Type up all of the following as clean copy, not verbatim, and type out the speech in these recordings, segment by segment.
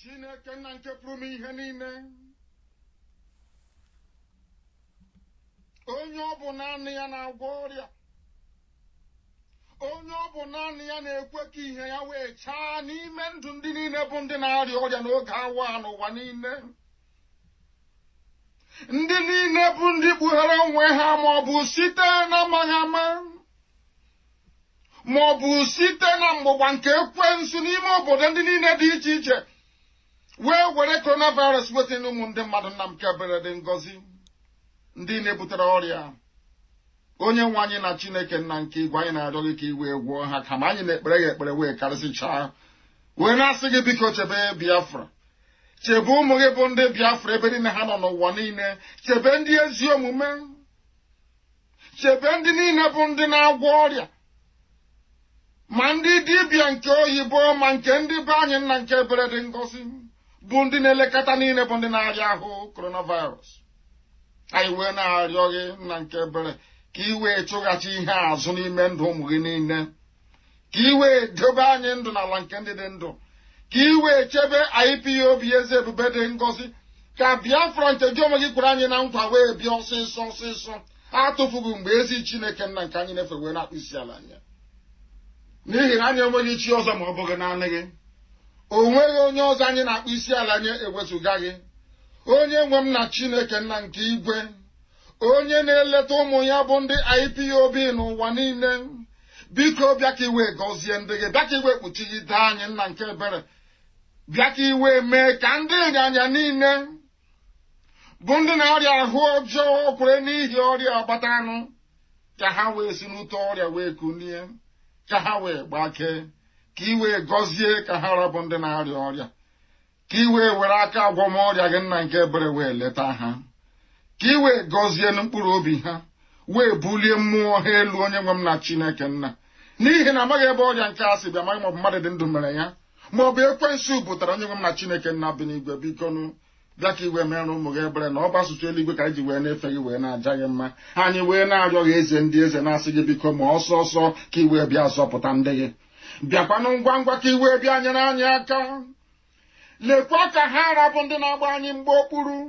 Chineke nna nke pụrụ m ihe niile. Onye ọ bụ naanị ya na-agwọ ọrịa. Onye ọ bụ naanị ya na-ekwe ka ihe ya wee chaa n'ime ndụ ndị niile bụ ndị na-arịa ọrịa n'oge awa n'ụwa niile. Ndị niile bụ ndị kpughere onwe ha ma ọ bụ site na amaghị ama, ma ọ bụ site na mgbụgba nke ekwensu n'ime obodo ndị niile dị iche iche, wee were coronavirus wetinye ụmụ ndị mmadụ. Nna m nke ebere dị ngọzi, ndị na-ebutere ọrịa, onye nwe anyị na Chineke nna nke igwe, anyị na-arịọ gị ka i wee gwọọ ha, kama anyị na-ekpere gị ekpere wee karịsịchaa, wee na-asị gị biko chebe Biafra, chebe ụmụ gị bụ ndị Biafra ebe niile ha nọ n'ụwa niile, chebe ndị ezi omume, chebe ndị niile bụ ndị na-agwọ ọrịa, ma ndị dibịa nke oyibo ma nke ndị be anyị nna nke ebere dị ngọzi, bụ ndị na-elekọta niile bụ ndị na-arịa ahụ coronavirus. Anyị wee na-arịọ gị nna nke ebere ka i wee chụghachi ihe azụ n'ime ndụ ụmụ gị niile, ka i wee dobe anyị ndụ n'ala nke ndị dị ndụ, ka i wee chebe Ipob eze ebube dị ngọzi, ka Biafra nke gị onwe gị kwere anyị na nkwa wee bịa ọsịsọ ọsịsọ, atụfughị mgbe ezi Chineke nna nke anyị na-efe wee na-akpụ isi ala anya. N'ihi na anyị enweghị chi ọzọ ma ọ bụghị naanị gị. O nweghị onye ọzọ anyị na-akpụ isi ala anya ewezụga gị. Onye nwe m na Chineke nna nke igwe, onye na-eleta ụmụ ya bụ ndị Ipob n'ụwa niile, biko bịa ka iwe gọzie ndị gị, bịa ka iwe kpuchigide anyị nna nke ebere, bịa ka iwe mee ka ndị ịnyanya niile bụ ndị na-arịa ahụ ọjọọ kwere n'ihi ọrịa ọgbata anụ, ka ha wee si n'ute ọrịa wee kunie, ka ha wee gbakee, ka iwe gọzie ka ha rabụ ndị na-arịa ọrịa, ka iwe were aka agwọmọrịa gị nna nke ebere wee leta ha, ka iwe gọzie mkpụrụ obi ha, wee bulie mmụọ ha elu onye nwe m na Chineke nna. N'ihi na amaghị ebe ọrịa nke a si bịa, amaghị maọbụ mmadụ dị ndụ mere ya, maọbụ ekwensu butere onye nwe m na Chineke nna bi n'igwe. Bikonu bịa ka iwe mere ụmụ gị ebere na ọ gbasụcha eluigwe ka anyị ji wee na-efe gị wee na-aja gị mma. Anyị wee na-arịọ gị eze ndị eze, na-asị gị biko ma ọsọ ọsọ ka iwe bịa zọpụta ndị gị. Bịakwanụ ngwa ngwa ka iwe bịa nyere anyị aka. Lekwa ka ha rabụ ndị na-agba anyị mgbe okpuru,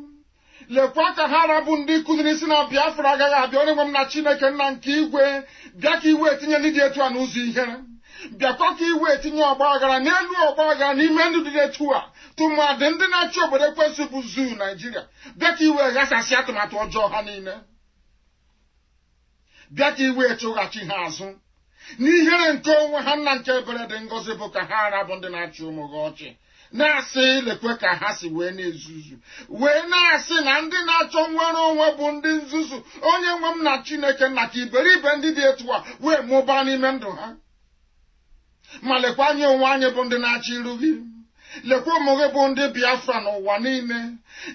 lekwa ka ha rabụ ndị kụziri isi na Biafra agaghị abịa. Onye nwe m na Chineke nna nke igwe, bịa ka iwe etinye ndị dị etu a n'ụzọ ihere. Bịakwa ka iwe etinye ọgba aghara n'elu ọgba aghara n'ime ndụ dị etu a, tụmadị ndị na-achị obodo ekwensu bụ zuu Naijiria. Bịa ka iwe ghasasị atụmatụ ọjọọ ha niile. Bịa ka iwe chụghachi ha azụ n'ihere nke onwe ha nna nke ebere dị ngọzi, bụ ka ha rabụ ndị na-achị ụmụ gị ọchị, na-asị lekwe ka ha si wee na-ezuzu, wee na-asị na ndị na-achọ nwere onwe bụ ndị nzuzu. Onye nwe m na Chineke nna ka iberibe ndị dị etu a wee mụbaa n'ime ndụ ha. Ma lekwa anyị onwe anyị bụ ndị na-achọ iru gị, lekwa ụmụ gị bụ ndị Biafra n'ụwa niile,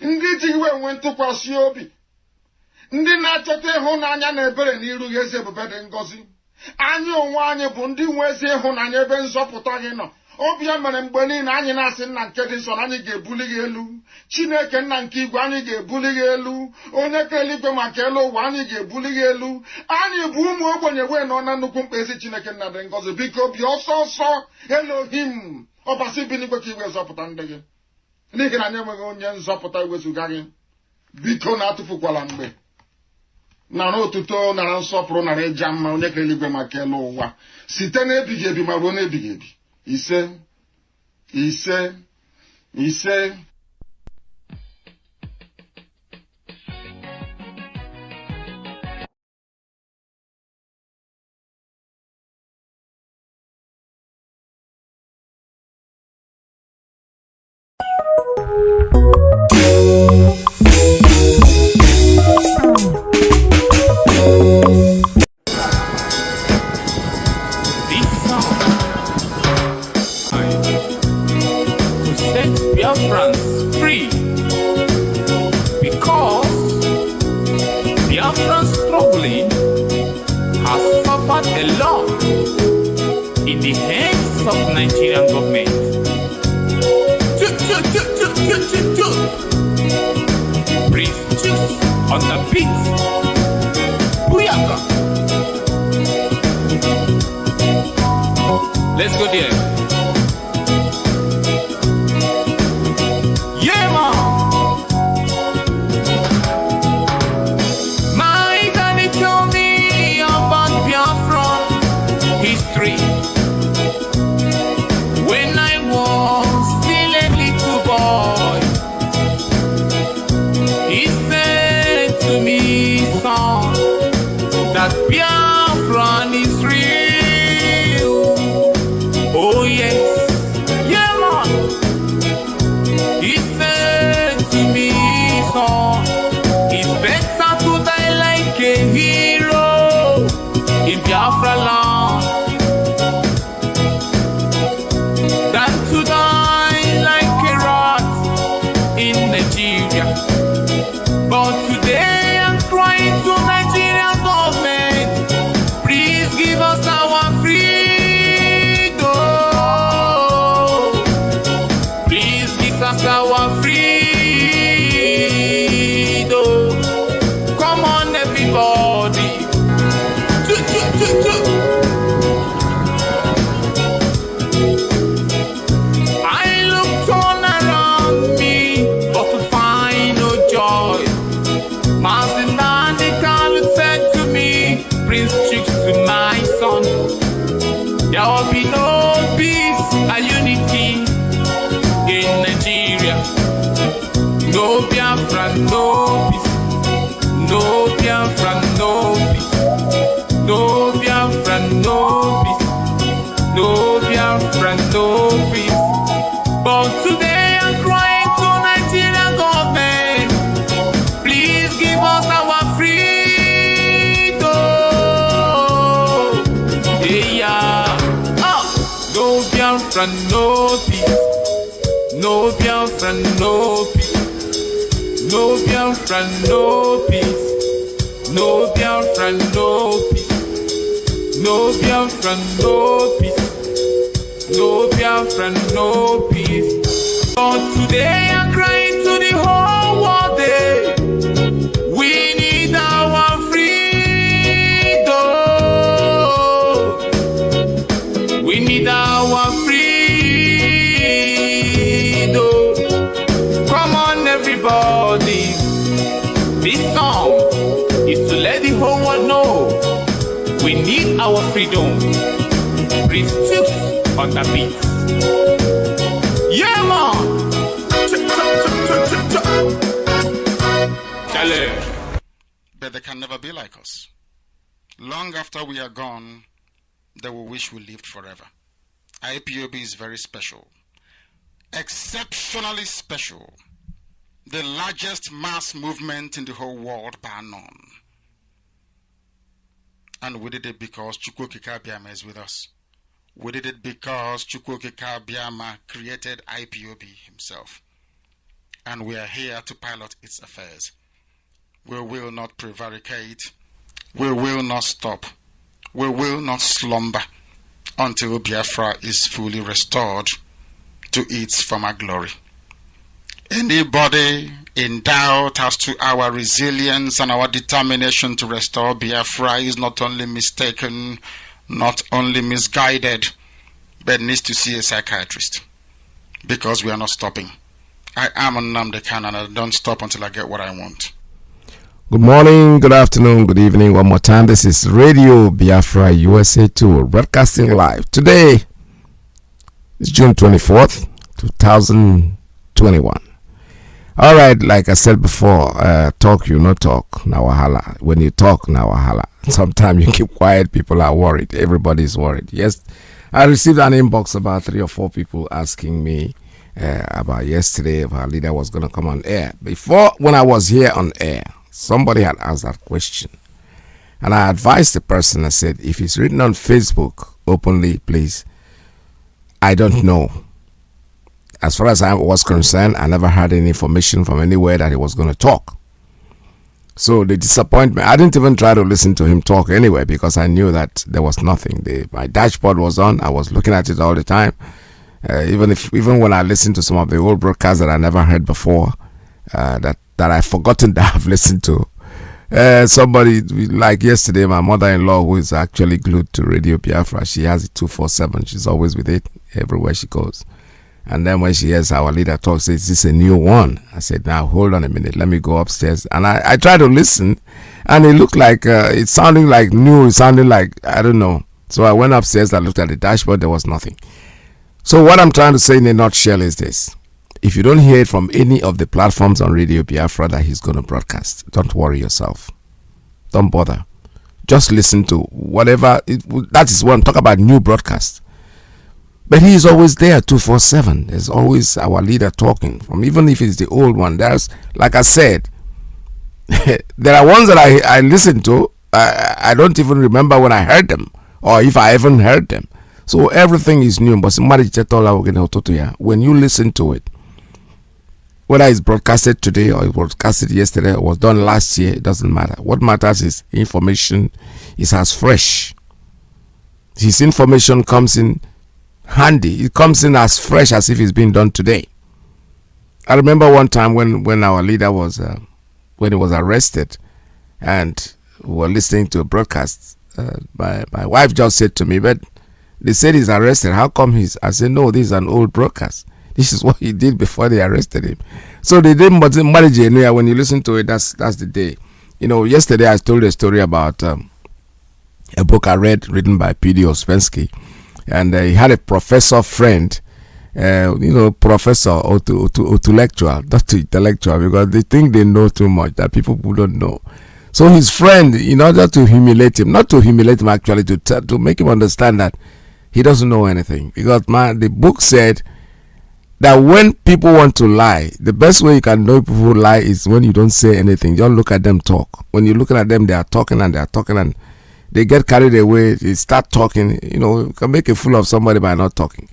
ndị ji wee nwee ntụkwasị obi, ndị na-achọta ịhụnanya na ebere n'iru gị eze ebube dị ngọzi. Anyị onwe anyị bụ ndị nwe ezi ịhụnanya ebe nzọpụta gị nọ. Obi ya mere mgbe niile anyị na-asị nna nke dị nsọ na anyị ga-ebuli gị elu. Chineke nna nke igwe, anyị ga-ebuli gị elu. Onye kere eluigwe maka elu ụwa, anyị ga-ebuli gị elu. Anyị bụ ụmụ ogbenye wee nọ na nnukwu mkpa ezi Chineke nna dị ngọzi. Biko bịa ọsọ ọsọ Elohim ọbasi bi n'igwe ka iwe zọpụta ndị gị, n'ihi na anyị enweghị onye nzọpụta iwezuga gị. Biko na-atụfukwala mgbe, nara otuto, nara nsọpụrụ, nara ịja mma onye kere eluigwe maka elu ụwa, site n'ebighị ebi ma ruo n'ebighị ebi. Ise, ise, ise. Biafrans free, because Biafrans struggling has suffered a lot in the hands of Nigerian government. Prince Chicks on the beat. Booyaka. Let's go there. Biafra, no peace. No Biafra, no peace. No Biafra, no peace. No Biafra, no peace. No Biafra, no peace. No Biafra, no peace. But today I'm crying to the whole world. We need our freedom. We need our freedom. Come on, everybody. This song is to let the whole world know we need our freedom. Restricts on the beat. Yeah, man. But they can never be like us. Long after we are gone, they will wish we lived forever. Ipob is very special. Exceptionally special. The largest mass movement in the whole world bar none. And we did it because Chukwokika Biama is with us. We did it because Chukwokika Biama created Ipob himself. And we are here to pilot its affairs. We will not prevaricate. We will not stop. We will not slumber until Biafra is fully restored to its former glory. Anybody in doubt as to our resilience and our determination to restore Biafra is not only mistaken, not only misguided, but needs to see a psychiatrist. Because we are not stopping. I am NNAMDI'S and I don't stop until I get what I want. Good morning, good afternoon, good evening. One more time. This is Radio Biafra USA 2 broadcasting live. Today is June 24th, 2021. All right, like I said before, talk, you not talk, now wahala. When you talk, now wahala. Sometimes you keep quiet, people are worried. Everybody's worried. Yes, I received an inbox about 3 or 4 people asking me about yesterday if our leader was going to come on air. Before, when I was here on air, somebody had asked that question. And I advised the person, I said, if it's written on Facebook openly, please, I don't know. As far as I was concerned, I never had any information from anywhere that he was going to talk. So the disappointment, I didn't even try to listen to him talk anyway because I knew that there was nothing. My dashboard was on. I was looking at it all the time. Even when I listened to some of the old broadcasts that I never heard before, that I've forgotten that I've listened to. Somebody, like yesterday, my mother-in-law, who is actually glued to Radio Biafra, she has it 247. She's always with it everywhere she goes. And then when she hears our leader talk, says, "Is this a new one?" I said, "Now hold on a minute, let me go upstairs." And I tried to listen, and it looked like it's sounding like new. It sounded like I don't know. So I went upstairs. I looked at the dashboard. There was nothing. So what I'm trying to say in a nutshell is this: if you don't hear it from any of the platforms on Radio Biafra that he's going to broadcast, don't worry yourself. Don't bother. Just listen to whatever. That is what I'm talking about. New broadcast. But he is always there 247. There's always our leader talking. From even if it's the old one, there's, like I said, there are ones that I listen to. I don't even remember when I heard them or if I even heard them. So everything is new. But when you listen to it, whether it's broadcasted today or it was broadcasted yesterday or was done last year, it doesn't matter. What matters is information is as fresh. His information comes in handy. It comes in as fresh as if it's been done today. I remember one time when our leader was when he was arrested and we were listening to a broadcast. My wife just said to me, "But they said he's arrested. How come he's?" I said, "No, this is an old broadcast. This is what he did before they arrested him." So they didn't manage it. When you listen to it, that's the day. You know, yesterday I told a story about a book I read written by P.D. Ouspensky. And he had a professor friend, professor or to lecturer, not to intellectual, because they think they know too much that people who don't know. So his friend, in order to humiliate him, not to humiliate him actually, to make him understand that he doesn't know anything. Because the book said that when people want to lie, the best way you can know people who lie is when you don't say anything. Just look at them talk. When you're looking at them, they are talking and they get carried away, they start talking. You can make a fool of somebody by not talking.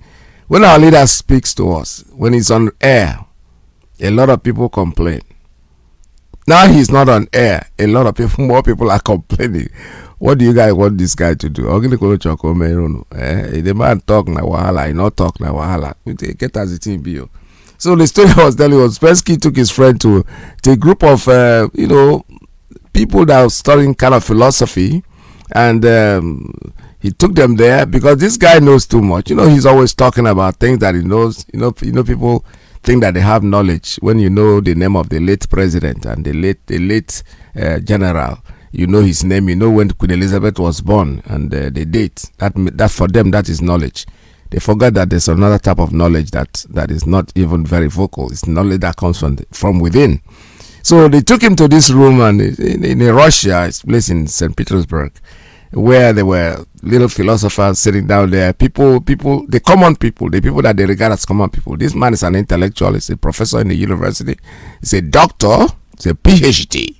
When our leader speaks to us, when he's on air, a lot of people complain. Now he's not on air. A lot of people, more people are complaining. What do you guys want this guy to do? The man talk na wahala, he not talk na wahala. Get as the team be. So the story I was telling was Spensky took his friend to a group of people that are studying kind of philosophy, and he took them there because this guy knows too much. He's always talking about things that he knows. People think that they have knowledge when you know the name of the late president and the late general. You know his name. You know when Queen Elizabeth was born and the date. That for them, that is knowledge. They forgot that there's another type of knowledge that is not even very vocal. It's knowledge that comes from within. So they took him to this room and in Russia, it's a place in St. Petersburg, where there were little philosophers sitting down there. People, the common people, the people that they regard as common people. This man is an intellectual. He's a professor in the university. He's a doctor. He's a PhD.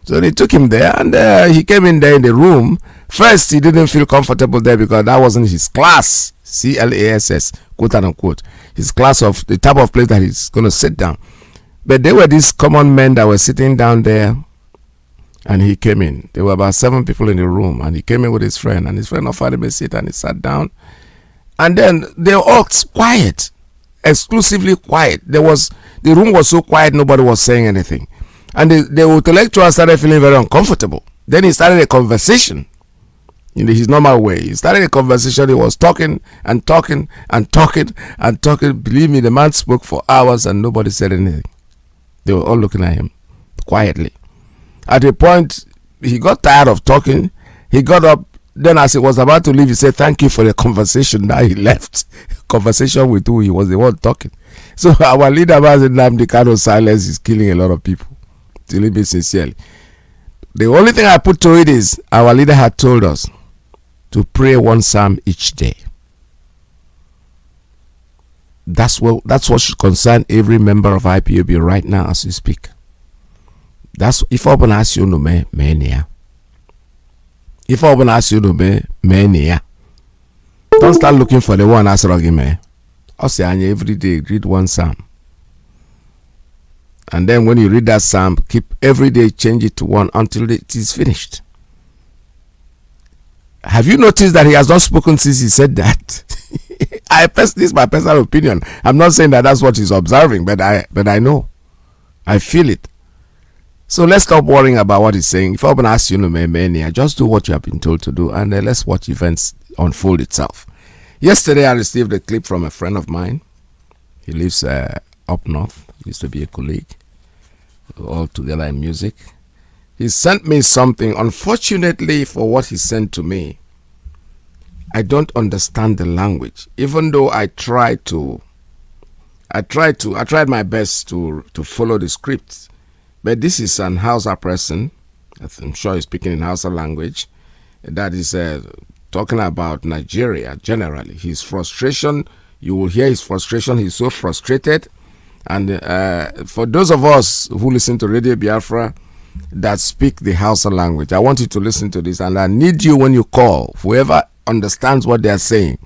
So they took him there, and he came in there in the room. First, he didn't feel comfortable there because that wasn't his class, CLASS, quote unquote. His class of the type of place that he's going to sit down. But there were these common men that were sitting down there, and he came in. There were about 7 people in the room, and he came in with his friend, and his friend offered him a seat, and he sat down. And then they were all quiet, exclusively quiet. The room was so quiet, nobody was saying anything. And the intellectual started feeling very uncomfortable. Then he started a conversation in his normal way. He started a conversation. He was talking and talking and talking and talking. Believe me, the man spoke for hours and nobody said anything. They were all looking at him quietly. At a point, he got tired of talking. He got up. Then as he was about to leave, he said, "Thank you for the conversation." Now he left. Conversation with who? He was the one talking. So our leader, Mazi Iyke, the kind of silence is killing a lot of people. To leave it sincerely. The only thing I put to it is our leader had told us to pray 1 psalm each day. That's what should concern every member of IPOB right now as we speak. That's if I open ask you no me mania. If I open ask you no me mania. Don't start looking for the one as me. I'll say every day read 1 psalm. And then when you read that psalm, keep every day, change it to 1 until it is finished. Have you noticed that he has not spoken since he said that? This is my personal opinion. I'm not saying that that's what he's observing, but I know. I feel it. So let's stop worrying about what he's saying. If I'm going to ask you, just do what you have been told to do, and let's watch events unfold itself. Yesterday, I received a clip from a friend of mine. He lives up north. He used to be a colleague. All together in music. He sent me something. Unfortunately, for what he sent to me, I don't understand the language. Even though I tried my best to follow the script. But this is an Hausa person. I'm sure he's speaking in Hausa language. That is talking about Nigeria generally. His frustration, you will hear his frustration. He's so frustrated. And for those of us who listen to Radio Biafra that speak the Hausa language, I want you to listen to this, and I need you when you call. Whoever understands what they are saying,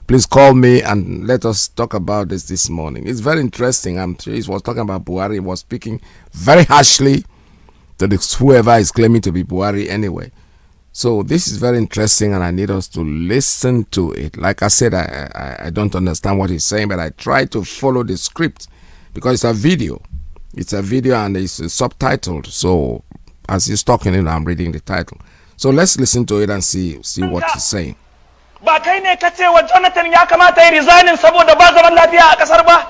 please call me and let us talk about this morning. It's very interesting. I'm sure he was talking about Buhari. He was speaking very harshly to whoever is claiming to be Buhari anyway. So this is very interesting, and I need us to listen to it. Like I said, I don't understand what he's saying, but I try to follow the script. Because it's a video. It's a video and it's subtitled. So as he's talking, I'm reading the title. So let's listen to it and see what he's saying. Ba kai ne ka ce wa Jonathan ya kamata ya resignin saboda ba zaman lafiya a kasar ba?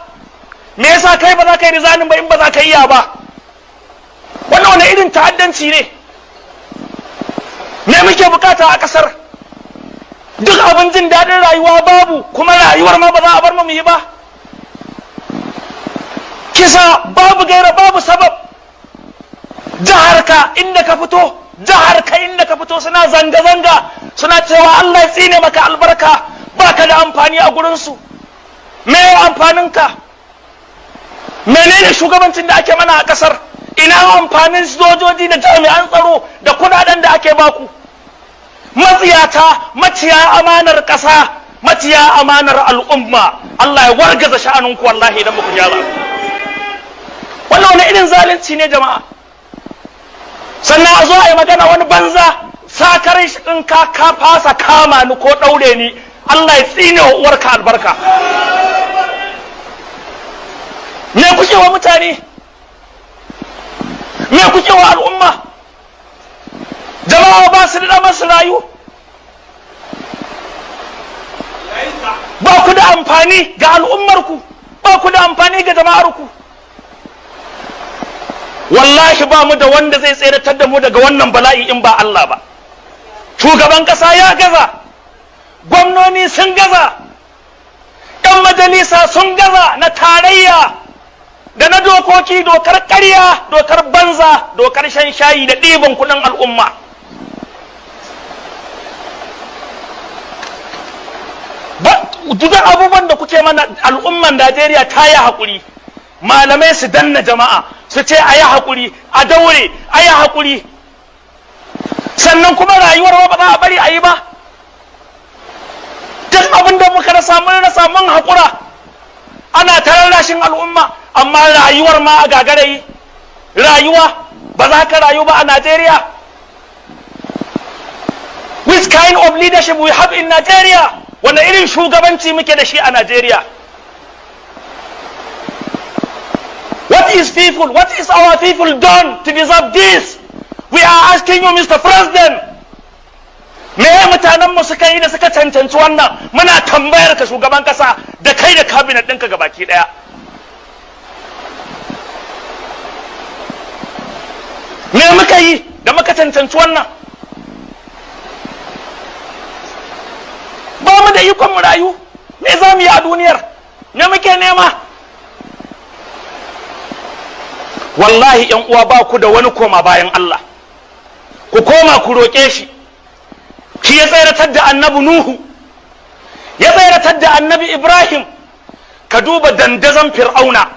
Me yasa kai ba za ka yi resignin ba in ba za ka iya ba? Wannan wani irin ta'addanci ne? Me muke bukata a kasar? Duk abin jin daɗin rayuwa babu, kuma rayuwar ma ba za a bar mu yi ba. Kisa babu gaira babu sabab. Jihar ka inda ka fito suna zanga-zanga, suna cewa Allah ya tsine maka albarka, baka da amfani a gurinsu. Me amfaninka? Menene shugabancin da ake mana a kasar? Ina amfanin sojoji da jami'an tsaro da kudaden da ake baku? Matsiyata, maciya amanar kasa, matiya amanar al'umma, Allah ya wargaza sha'aninku wallahi idan muku gyara. Wannan wani irin zalunci ne jama'a? Sannan a zo a yi magana wani banza, sakarai shi in ka fasa kama ni ko ɗaure ni, Allah ya tsine wa uwarka albarka. Me kuke wa mutane? Me kuke wa al'umma? Jama'a ba su da damar su rayu, ba ku da amfani ga al'ummarku, ba ku da amfani ga jama'arku. Wallahi ba mu da wanda zai tseratar da mu daga wannan bala'i in ba Allah ba. Shugaban ƙasa ya gaza, gwamnoni sun gaza, 'yan majalisa sun gaza na tarayya da na dokoki, dokar ƙarya, dokar banza, dokar shan shayi da ɗiban kuɗin al'umma. Duk abubuwan da kuke mana al'umman Najeriya ta yi haƙuri, malamai su danna jama'a su ce a yi haƙuri, a daure, a yi haƙuri, sannan kuma rayuwar ba za a bari a yi ba. Duk abin da muka rasa mun haƙura, ana tararrashin al'umma, amma rayuwar ma a gagara yi. Rayuwa ba za ka rayu ba a Najeriya. Which kind of leadership we have in Nigeria? Wanda irin shugabanci muke da shi a Najeriya? What is our people done to deserve this? We are asking you, Mr. President. Me mutanen mu suka yi da suka cancanci wannan? Muna tambayar ka shugaban kasa da kai da cabinet ɗinka gabaki ɗaya. Me muka yi da muka cancanci wannan? Ba mu da ikon mu rayu. Me za mu yi a duniyar? Me muke nema? Wallahi ‘yan uwa, ba ku da wani koma bayan Allah. Ku koma ku roƙe shi. Shi ya tsayratar da annabi Nuhu, ya tsayratar da annabi Ibrahim. Ka duba dandazon Fir'auna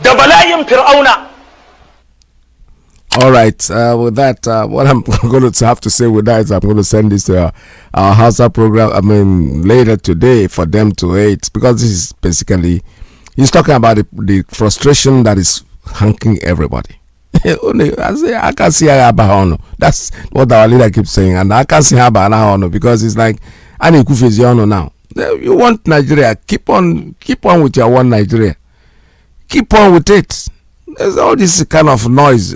da bala'in Fir'auna. All right, with that, what I'm going to have to say with that is I'm going to send this to our Hausa program, later today for them to hate, because this is basically, he's talking about the frustration that is hanking everybody. I can't see Abahono. That's what our leader keeps saying, and I can't see Abahono because it's like, Ani Kufiziono now. You want Nigeria, keep on with your one Nigeria. Keep on with it. There's all this kind of noise.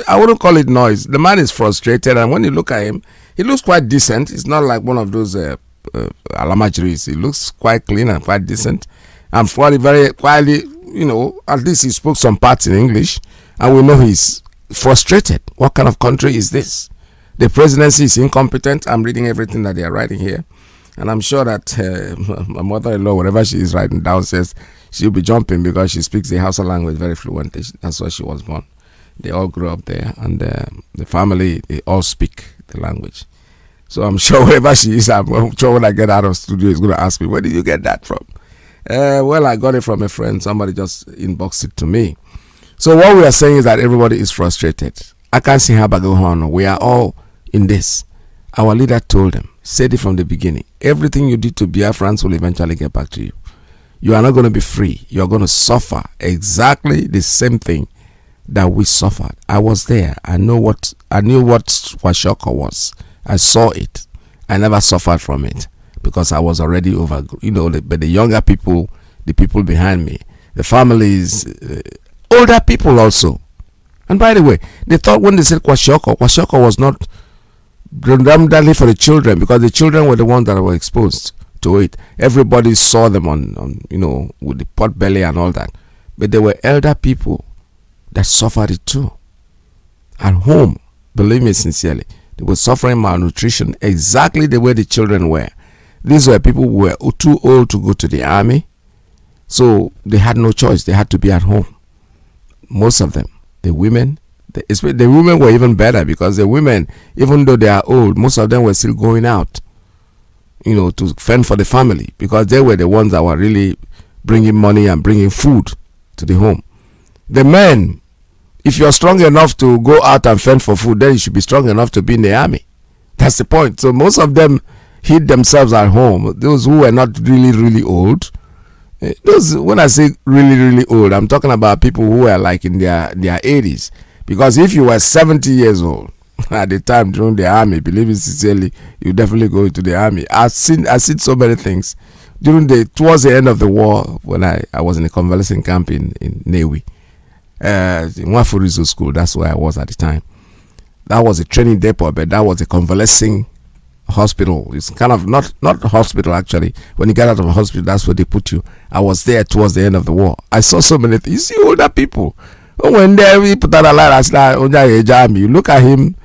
I wouldn't call it noise. The man is frustrated, and when you look at him, he looks quite decent. It's not like one of those alamajiris. He looks quite clean and quite decent. And very quietly, at least he spoke some parts in English, and we know he's frustrated. What kind of country is this? The presidency is incompetent. I'm reading everything that they are writing here, and I'm sure that my mother-in-law, whatever she is writing down, says she'll be jumping because she speaks the Hausa language very fluently. That's where she was born. They all grew up there, and the family, they all speak the language. So I'm sure wherever she is, I'm sure when I get out of studio, he's going to ask me, where did you get that from? Well, I got it from a friend. Somebody just inboxed it to me. So what we are saying is that everybody is frustrated. I can't see how Bagohono. We are all in this. Our leader told them, said it from the beginning, everything you did to Biafrans will eventually get back to you. You are not going to be free. You are going to suffer exactly the same thing that we suffered. I was there. I knew what Kwashiorkor was. I saw it. I never suffered from it because I was already over. But the younger people, the people behind me, the families, older people also. And by the way, they thought when they said Kwashiorkor was not predominantly for the children, because the children were the ones that were exposed to it. Everybody saw them on with the pot belly and all that, but there were elder people that suffered it too at home. Believe me sincerely, they were suffering malnutrition exactly the way the children were. These were people who were too old to go to the army, so they had no choice. They had to be at home. Most of them, the women, the women were even better, because the women, even though they are old, most of them were still going out to fend for the family, because they were the ones that were really bringing money and bringing food to the home. The men, if you're strong enough to go out and fend for food, then you should be strong enough to be in the army. That's the point. So most of them, hid themselves at home. Those who were not really, really old. Those, when I say really, really old, I'm talking about people who were like in their 80s. Because if you were 70 years old at the time during the army, believe me sincerely, you definitely go into the army. I've seen so many things towards the end of the war when I was in a convalescent camp in Newi, in Wafurizo school. That's where I was at the time. That was a training depot, but that was a convalescing hospital. It's kind of not a hospital actually. When you get out of a hospital, that's where they put you. I was there towards the end of the war. I saw so many things. You see older people. When we put out a light, I said, you look at him,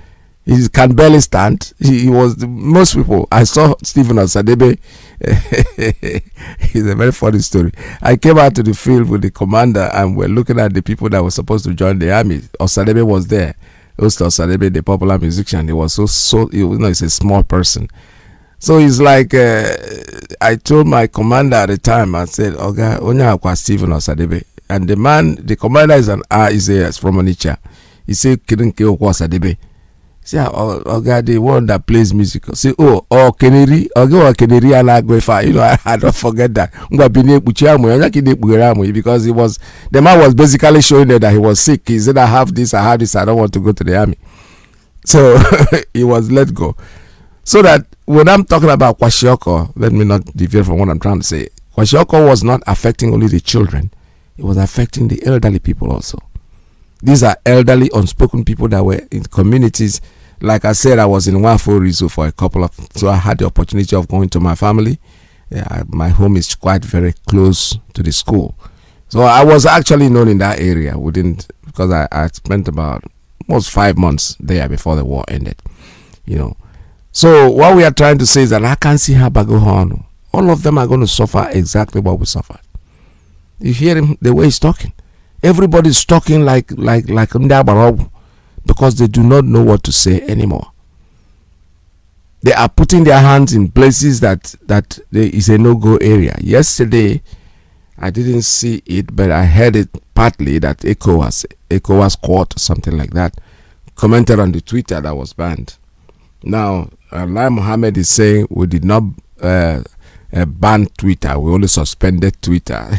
he can barely stand. He was most people. I saw Stephen Osadebe. It's a very funny story. I came out to the field with the commander and we're looking at the people that were supposed to join the army. Osadebe was there. Osadebe, the popular musician. He was so he's a small person. So he's like, I told my commander at the time, I said, Oga, Onya Akwa Stephen Osadebe. And the commander is from Onitsha. He said, Kirinke Okwa Osadebe. Say, Oga, the one that plays music. Say, Keneri, Keneri Alagwefa. I don't forget that. Because the man was basically showing that he was sick. He said, I have this, I don't want to go to the army. So he was let go. So that when I'm talking about Kwashiorkor, let me not deviate from what I'm trying to say. Kwashiorkor was not affecting only the children. It was affecting the elderly people also. These are elderly, unspoken people that were in communities. Like I said, I was in Wafurizo for so I had the opportunity of going to my family. My home is quite very close to the school. So I was actually known in that area because I spent about almost 5 months there before the war ended. So what we are trying to say is that I can't see how Bagohano. All of them are going to suffer exactly what we suffered. You hear him, the way he's talking. Everybody's talking like Ndabarab because they do not know what to say anymore. They are putting their hands in places that there is a no-go area. Yesterday, I didn't see it, but I heard it partly that ECOWAS court or something like that commented on the Twitter that was banned. Now, Lai Mohammed is saying we did not ban Twitter. We only suspended Twitter.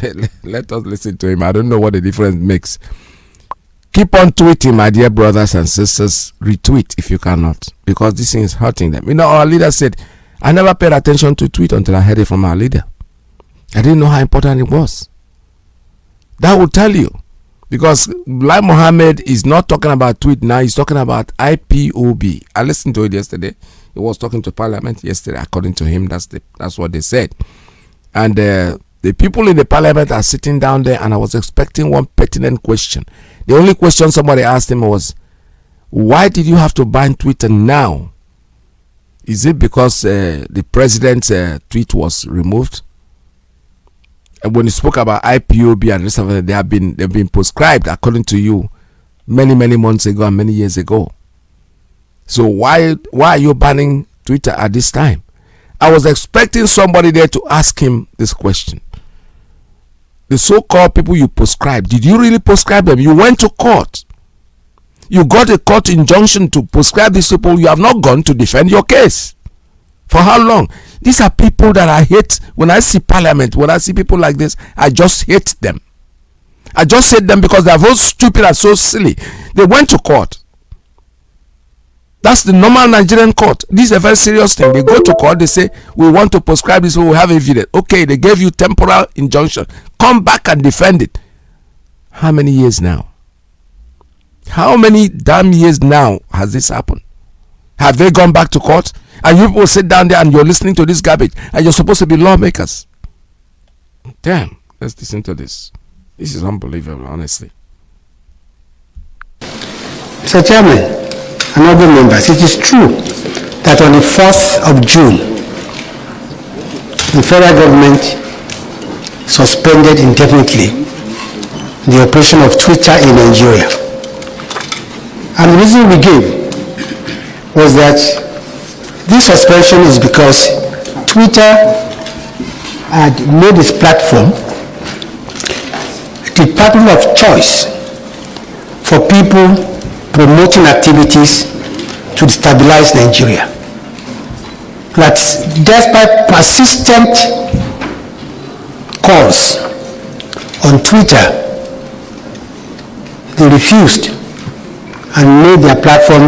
Let us listen to him. I don't know what the difference makes. Keep on tweeting, my dear brothers and sisters. Retweet if you cannot, because this thing is hurting them. Our leader said, I never paid attention to tweet until I heard it from our leader. I didn't know how important it was. That will tell you. Because Lai Mohammed is not talking about tweet now. He's talking about IPOB. I listened to it yesterday. He was talking to Parliament yesterday. According to him, that's what they said. And the people in the Parliament are sitting down there, and I was expecting one pertinent question. The only question somebody asked him was, why did you have to ban Twitter now? Is it because the president's tweet was removed? And when you spoke about IPOB and the rest of it, they've been proscribed, according to you, many months ago and many years ago. So why are you banning Twitter at this time? I was expecting somebody there to ask him this question. The so-called people you proscribed, did you really proscribe them? You went to court. You got a court injunction to proscribe these people. You have not gone to defend your case. For how long? These are people that I hate. When I see Parliament, when I see people like this, I just hate them. I just hate them because they are so stupid and so silly. They went to court. That's the normal Nigerian court. This is a very serious thing. They go to court, they say, we want to prescribe this, we have evidence. Okay, they gave you temporal injunction. Come back and defend it. How many years now? How many damn years now has this happened? Have they gone back to court? And you people sit down there and you're listening to this garbage, and you're supposed to be lawmakers. Damn, let's listen to this. This is unbelievable, honestly. Mr. Chairman, and other members, it is true that on the 4th of June, the federal government suspended indefinitely the operation of Twitter in Nigeria. And the reason we gave was that this suspension is because Twitter had made its platform the platform of choice for people promoting activities to destabilize Nigeria. that despite persistent calls on Twitter, they refused and made their platform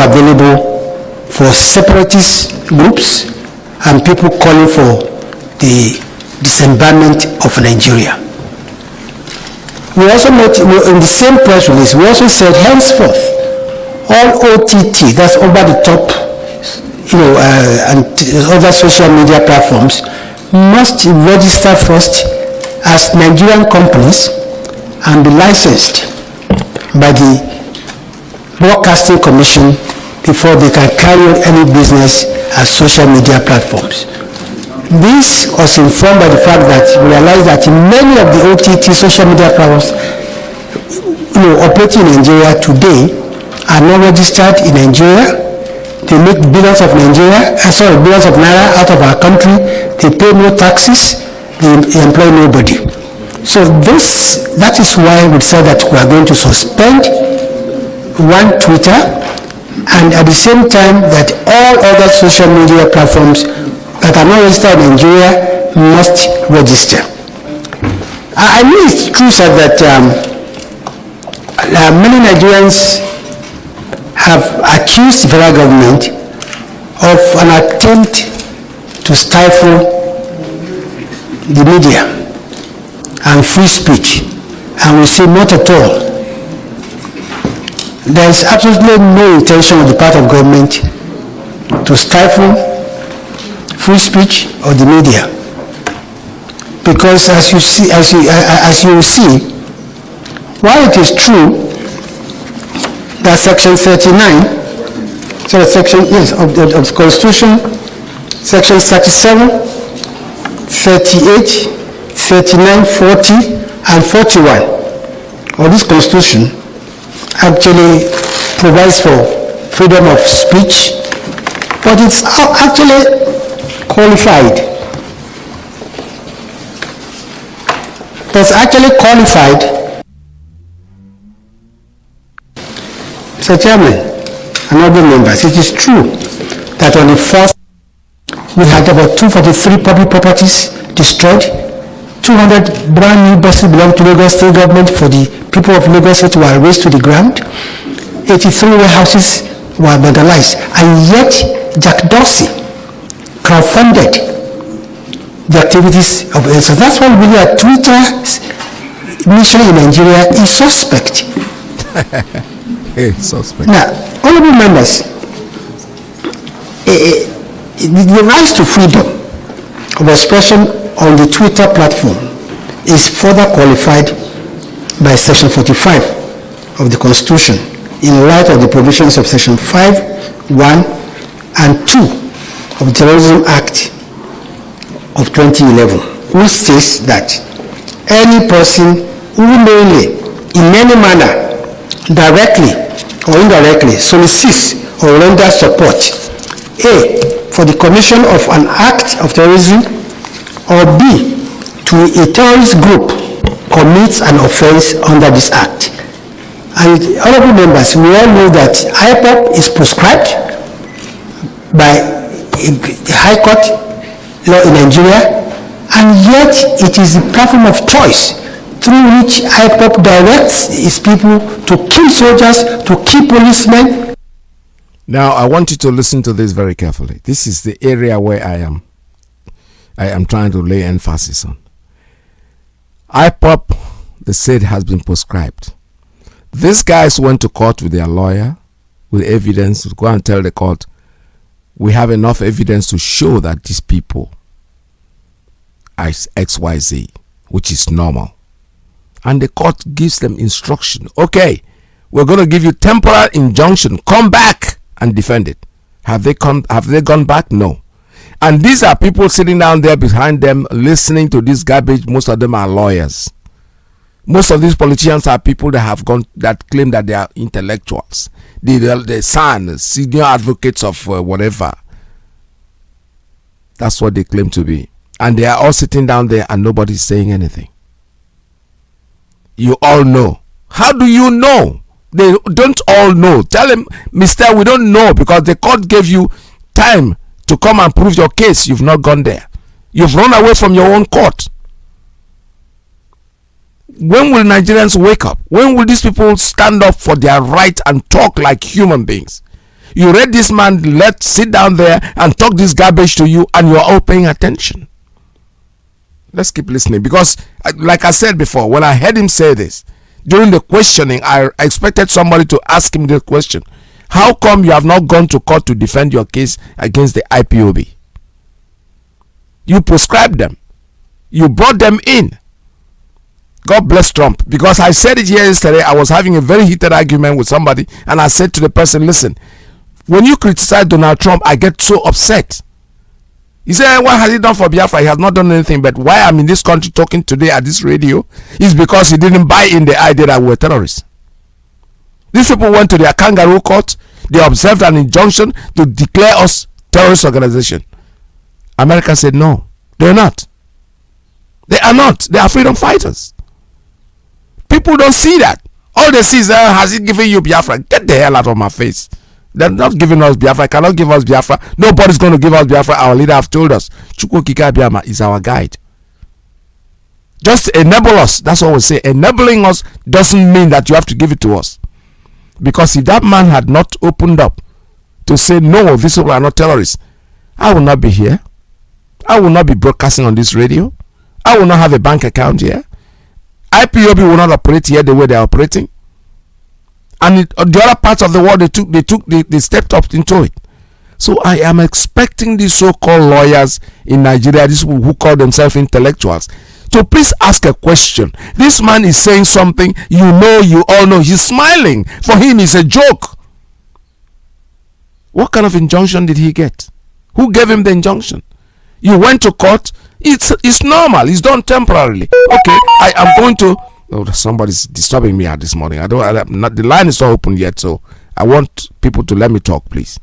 available for separatist groups and people calling for the disbandment of Nigeria. We also noted in the same press release, we also said henceforth all OTT, that's over the top, and other social media platforms must register first as Nigerian companies and be licensed by the Broadcasting Commission before they can carry on any business as social media platforms. This was informed by the fact that we realized that many of the OTT social media platforms operating in Nigeria today are not registered in Nigeria. They make billions of naira out of our country. They pay no taxes. They employ nobody. So that is why we said that we are going to suspend one Twitter, and at the same time that all other social media platforms that are not registered in Nigeria must register. I mean, it's true, sir, that many Nigerians have accused the federal government of an attempt to stifle the media and free speech, and we say not at all. There is absolutely no intention on the part of government to stifle free speech or the media, because as you will see, while it is true that Section 39, of the Constitution, Section 37, 38, 39, 40, and 41 of this Constitution actually provides for freedom of speech, but it's actually qualified. It's actually qualified. Mr. Chairman and other members, it is true that on the 1st, we had about 243 public properties destroyed, 200 brand new buses belong to Lagos State government for the people of Lagos State were razed to the ground, 83 warehouses were vandalized, and yet Jack Dorsey crowdfunded the activities of it. So that's why we are Twitter's mission in Nigeria is suspect. Suspect. Now, honorable members, the rise to freedom of expression on the Twitter platform is further qualified by Section 45 of the Constitution in light of the provisions of Section 5, 1, and 2 of the Terrorism Act of 2011, which states that any person who knowingly, in any manner, directly or indirectly solicits or renders support, A, for the commission of an act of terrorism, or B, to a terrorist group commits an offense under this act. And honorable members, we all know that Ipob is prescribed by the High Court law in Nigeria, and yet it is the platform of choice through which Ipob directs its people to kill soldiers, to kill policemen. Now, I want you to listen to this very carefully. This is the area where I am trying to lay emphasis on. Ipob, they said, has been proscribed. These guys went to court with their lawyer, with evidence, to go and tell the court, we have enough evidence to show that these people are XYZ, which is normal. And the court gives them instruction. Okay, we're going to give you temporary injunction. Come back and defend it. Have they gone back? No. And these are people sitting down there behind them listening to this garbage. Most of them are lawyers. Most of these politicians are people that claim that they are intellectuals. The son, senior advocates of whatever. That's what they claim to be. And they are all sitting down there and nobody's saying anything. You all know. How do you know? They don't all know. Tell them, mister, we don't know, because the court gave you time to come and prove your case, you've not gone there. You've run away from your own court. When will Nigerians wake up? When will these people stand up for their right and talk like human beings? You read this man sit down there and talk this garbage to you, and you're all paying attention. Let's keep listening, because like I said before, when I heard him say this during the questioning, I expected somebody to ask him the question: how come you have not gone to court to defend your case against the IPOB? You proscribed them. You brought them in. God bless Trump. Because I said it here yesterday, I was having a very heated argument with somebody, and I said to the person, listen, when you criticize Donald Trump, I get so upset. He said, what has he done for Biafra? He has not done anything. But why I'm in this country talking today at this radio is because he didn't buy in the idea that we were terrorists. These people went to their kangaroo court. They observed an injunction to declare us terrorist organization. America said no, they're not. They are not. They are freedom fighters. People don't see that. All they see is, has he given you Biafra? Get the hell out of my face. They're not giving us Biafra. Cannot give us Biafra. Nobody's going to give us Biafra. Our leader have told us Chukwu Okike Abiyama is our guide. Just enable us. That's what we say. Enabling us doesn't mean that you have to give it to us. Because if that man had not opened up to say, no, these people are not terrorists, I will not be here. I will not be broadcasting on this radio. I will not have a bank account here. IPOB will not operate here the way they are operating. And the other parts of the world, they stepped up into it. So I am expecting these so-called lawyers in Nigeria, these people who call themselves intellectuals, to please ask a question. This man is saying something, you all know. He's smiling. For him, it's a joke. What kind of injunction did he get? Who gave him the injunction? You went to court. It's normal. It's done temporarily. Okay, I am going to. Oh, somebody's disturbing me at this morning. The line is not open yet, so I want people to let me talk, please.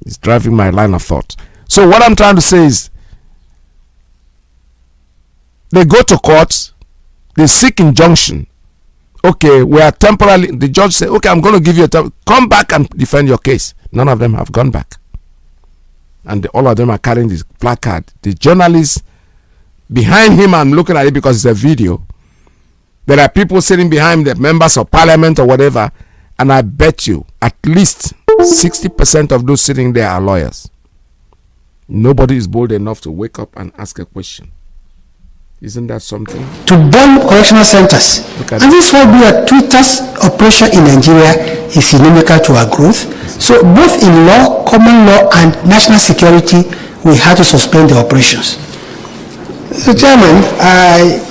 It's driving my line of thought. So what I'm trying to say is, they go to court, they seek injunction. Okay, we are temporarily. The judge said, okay, I'm going to give you come back and defend your case. None of them have gone back. And all of them are carrying this placard. The journalists behind him, I'm looking at it because it's a video. There are people sitting behind the members of parliament or whatever, and I bet you at least 60% of those sitting there are lawyers. Nobody is bold enough to wake up and ask a question. Isn't that something? To bomb correctional centers. And this will be a Twitter's operation in Nigeria is inimical to our growth. So both in law, common law, and national security, we had to suspend the operations. So Chairman, I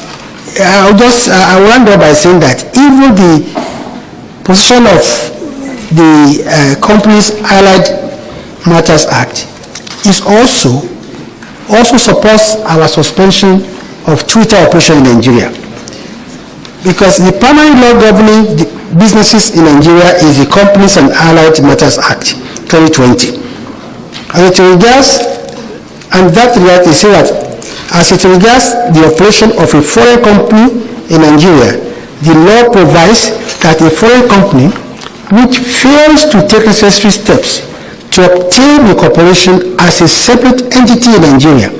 will end up by saying that even the position of the Companies Allied Matters Act is also supports our suspension of Twitter operation in Nigeria, because the primary law governing the businesses in Nigeria is the Companies and Allied Matters Act 2020. As it regards, and that regard is that as it regards the operation of a foreign company in Nigeria, the law provides that a foreign company which fails to take necessary steps to obtain incorporation as a separate entity in Nigeria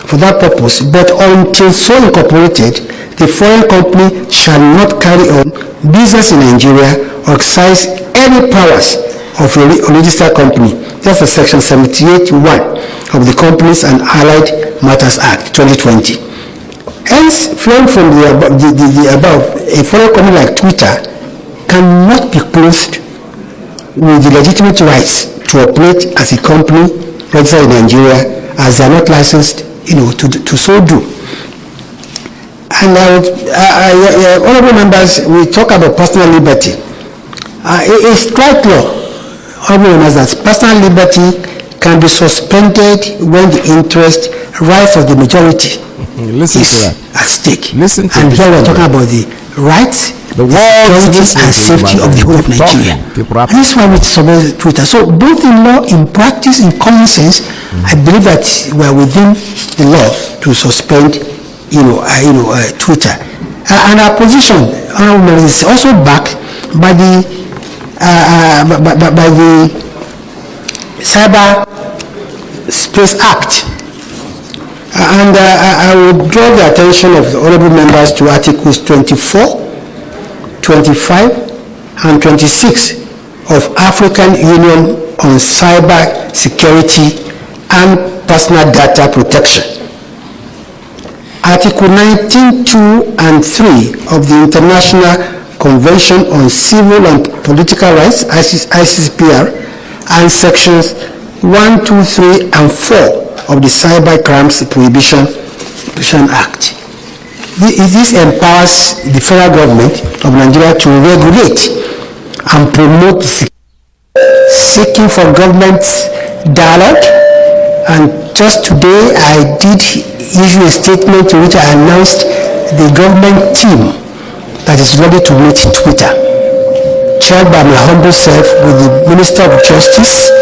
for that purpose, but until so incorporated, the foreign company shall not carry on business in Nigeria or exercise any powers of a registered company. That's the section 78(1) of the Companies and Allied Matters Act 2020. Hence, flowing from the above, a foreign company like Twitter cannot be closed with the legitimate rights to operate as a company registered in Nigeria, as they are not licensed, to so do. And honorable members, we talk about personal liberty. It's quite law, honorable members, that personal liberty can be suspended when the interest, rights of the majority is at stake. And here we're talking about the rights, the security and safety of the whole of Nigeria. And this is why we support Twitter. So both in law, in practice, in common sense, I believe that we are within the law to suspend, Twitter. And our position, is also backed by the Cyber Space Act. And I will draw the attention of the honorable members to Articles 24, 25, and 26 of African Union on Cyber Security and Personal Data Protection. Article 19, 2, and 3 of the International Convention on Civil and Political Rights, ICCPR, and Sections 1, 2, 3, and 4 of the Cyber Crimes Prohibition Act. This empowers the federal government of Nigeria to regulate and promote seeking for government dialogue. And just today I did issue a statement in which I announced the government team that is ready to meet Twitter, chaired by my humble self with the Minister of Justice,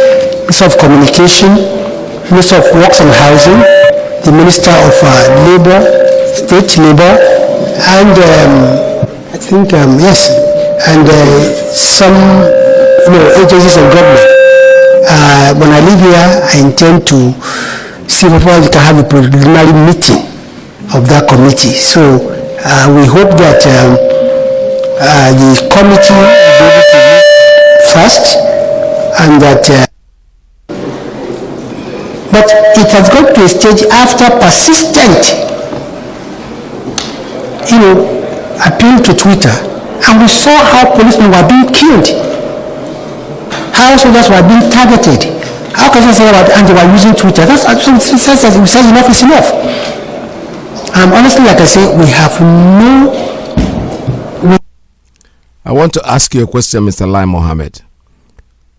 Minister of Communication, Minister of Works and Housing, the Minister of Labor, State Labor, and I think yes, and some agencies of government. When I leave here, I intend to see if we can have a preliminary meeting of that committee. So we hope that the committee will be able to meet first, and that. But it has got to a stage after persistent, appeal to Twitter, and we saw how policemen were being killed, how soldiers were being targeted. How can you say about and they were using Twitter? That's absolutely sense that we say enough is enough. Honestly, like I say, we have no. I want to ask you a question, Mr. Lai Mohammed.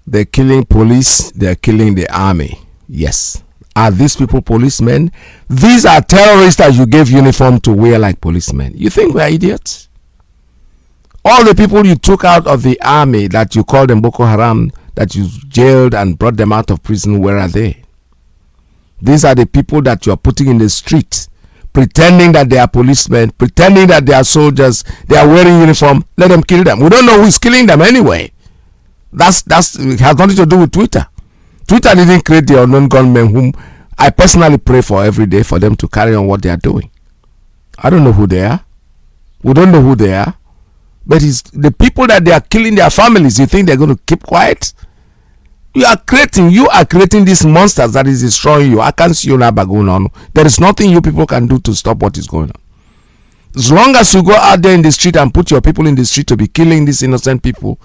They're killing police, they're killing the army. Yes. Are these people policemen? These are terrorists that you gave uniform to wear like policemen. You think we're idiots? All the people you took out of the army that you called them Boko Haram, that you jailed and brought them out of prison, where are they? These are the people that you are putting in the street, pretending that they are policemen, pretending that they are soldiers, they are wearing uniform. Let them kill them. We don't know who is killing them anyway. It has nothing to do with Twitter. Twitter didn't create the unknown gunmen whom I personally pray for every day for them to carry on what they are doing. I don't know who they are. We don't know who they are. But it's the people that they are killing their families. You think they're going to keep quiet? You are creating these monsters that is destroying you. I can't see you now going on. There is nothing you people can do to stop what is going on. As long as you go out there in the street and put your people in the street to be killing these innocent people,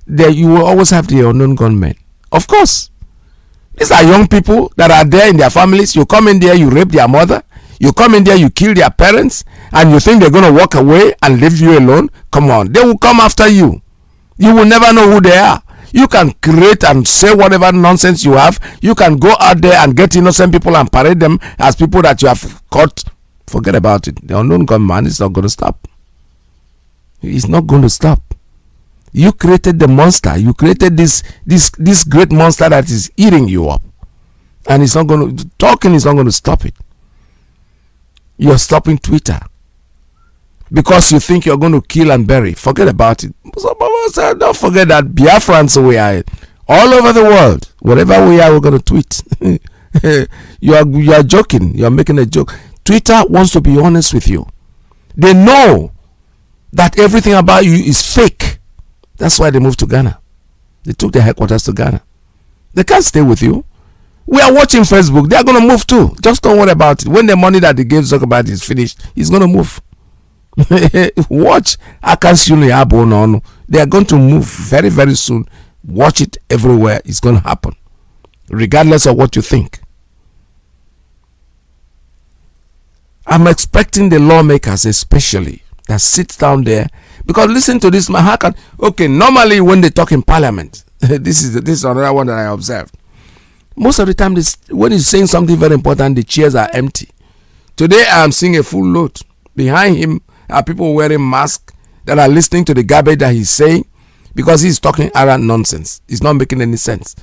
there you will always have the unknown gunmen. Of course. These are young people that are there in their families. You come in there, you rape their mother. You come in there, you kill their parents, and you think they're going to walk away and leave you alone? Come on, they will come after you. You will never know who they are. You can create and say whatever nonsense you have. You can go out there and get innocent people and parade them as people that you have caught. Forget about it. The unknown gunman is not going to stop. He's not going to stop. You created the monster. You created this great monster that is eating you up. And it's not going to, talking is not going to stop it. You're stopping Twitter. Because you think you're going to kill and bury. Forget about it. Don't forget that Biafrans we are all over the world. Wherever we are, we're going to tweet. You are joking. You are making a joke. Twitter wants to be honest with you. They know that everything about you is fake. That's why they moved to Ghana. They took their headquarters to Ghana. They can't stay with you. We are watching Facebook. They are going to move too. Just don't worry about it. When the money that they gave Zuckerberg is finished, he's going to move. Watch. They are going to move very, very soon. Watch it everywhere. It's going to happen. Regardless of what you think. I'm expecting the lawmakers especially that sit down there. Because listen to this, okay, normally when they talk in parliament, this is another one that I observed. Most of the time, when he's saying something very important, the chairs are empty. Today, I am seeing a full load. Behind him are people wearing masks that are listening to the garbage that he's saying because he's talking arrant nonsense. It's not making any sense.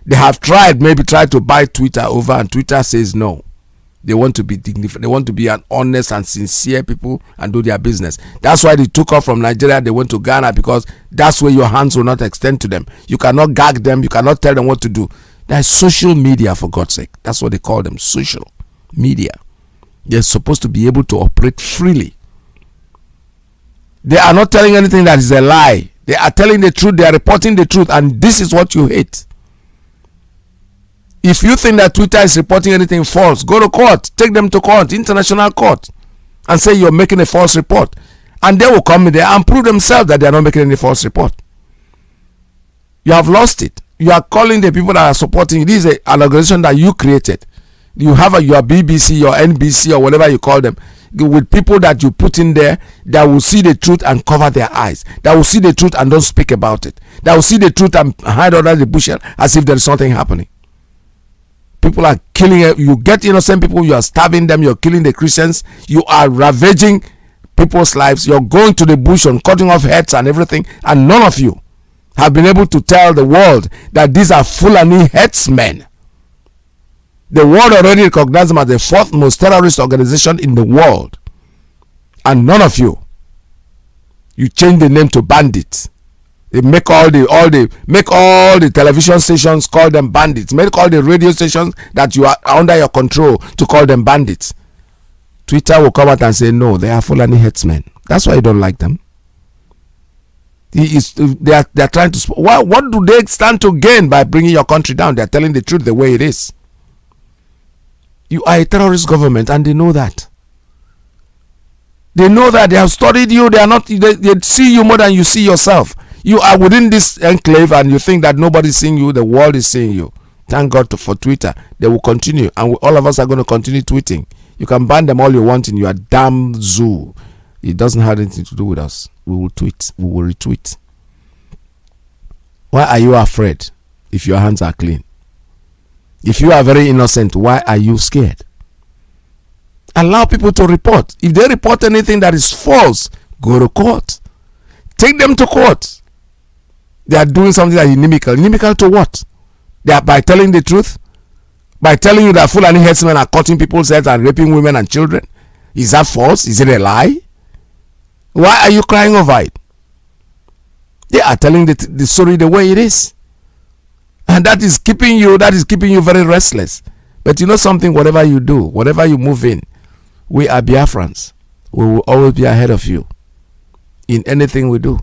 They have tried to buy Twitter over, and Twitter says no. They want to be dignified. They want to be an honest and sincere people and do their business. That's why they took off from Nigeria. They went to Ghana because that's where your hands will not extend to them. You cannot gag them. You cannot tell them what to do. That's social media, for God's sake. That's what they call them, social media. They're supposed to be able to operate freely. They are not telling anything that is a lie. They are telling the truth. They are reporting the truth, and this is what you hate. If you think that Twitter is reporting anything false, go to court. Take them to court, international court, and say you're making a false report. And they will come in there and prove themselves that they are not making any false report. You have lost it. You are calling the people that are supporting. This is an organization that you created. You have your BBC, your NBC, or whatever you call them, with people that you put in there that will see the truth and cover their eyes, that will see the truth and don't speak about it, that will see the truth and hide under the bushel as if there is something happening. People are killing. You get innocent people, you are starving them, you're killing the Christians, you are ravaging people's lives, you're going to the bush and cutting off heads and everything, and none of you have been able to tell the world that these are Fulani headsmen. The world already recognizes them as the fourth most terrorist organization in the world, and none of you change the name to bandits. They make all the television stations call them bandits. Make all the radio stations that you are under your control to call them bandits. Twitter will come out and say no, they are Fulani headsmen. That's why you don't like them. They are trying to. What do they stand to gain by bringing your country down? They are telling the truth the way it is. You are a terrorist government, and they know that. They know that. They have studied you. They are not. They see you more than you see yourself. You are within this enclave, and you think that nobody's seeing you. The world is seeing you. Thank God for Twitter. They will continue, and all of us are going to continue tweeting. You can ban them all you want in your damn zoo. It doesn't have anything to do with us. We will tweet. We will retweet. Why are you afraid if your hands are clean? If you are very innocent, why are you scared? Allow people to report. If they report anything that is false, go to court. Take them to court. They are doing something that is inimical. Inimical to what? They are by telling the truth? By telling you that Fulani headsmen are cutting people's heads and raping women and children? Is that false? Is it a lie? Why are you crying over it? They are telling the story the way it is. And that is keeping you very restless. But you know something, whatever you do, whatever you move in, we are Biafrans. We will always be ahead of you in anything we do.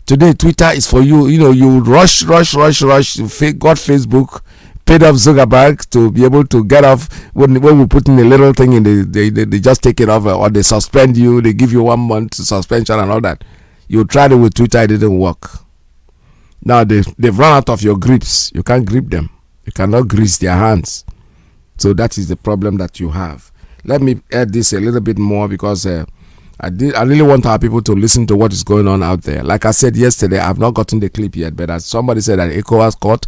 Today, Twitter is for you. You know, you rush. Got Facebook, paid off Zuckerberg to be able to get off. When we put in a little thing in they just take it off, or they suspend you. They give you 1 month suspension and all that. You tried it with Twitter, it didn't work. Now they've run out of your grips. You can't grip them. You cannot grease their hands. So that is the problem that you have. Let me add this a little bit more, because I really want our people to listen to what is going on out there. Like I said yesterday, I've not gotten the clip yet, but as somebody said that ECOWAS court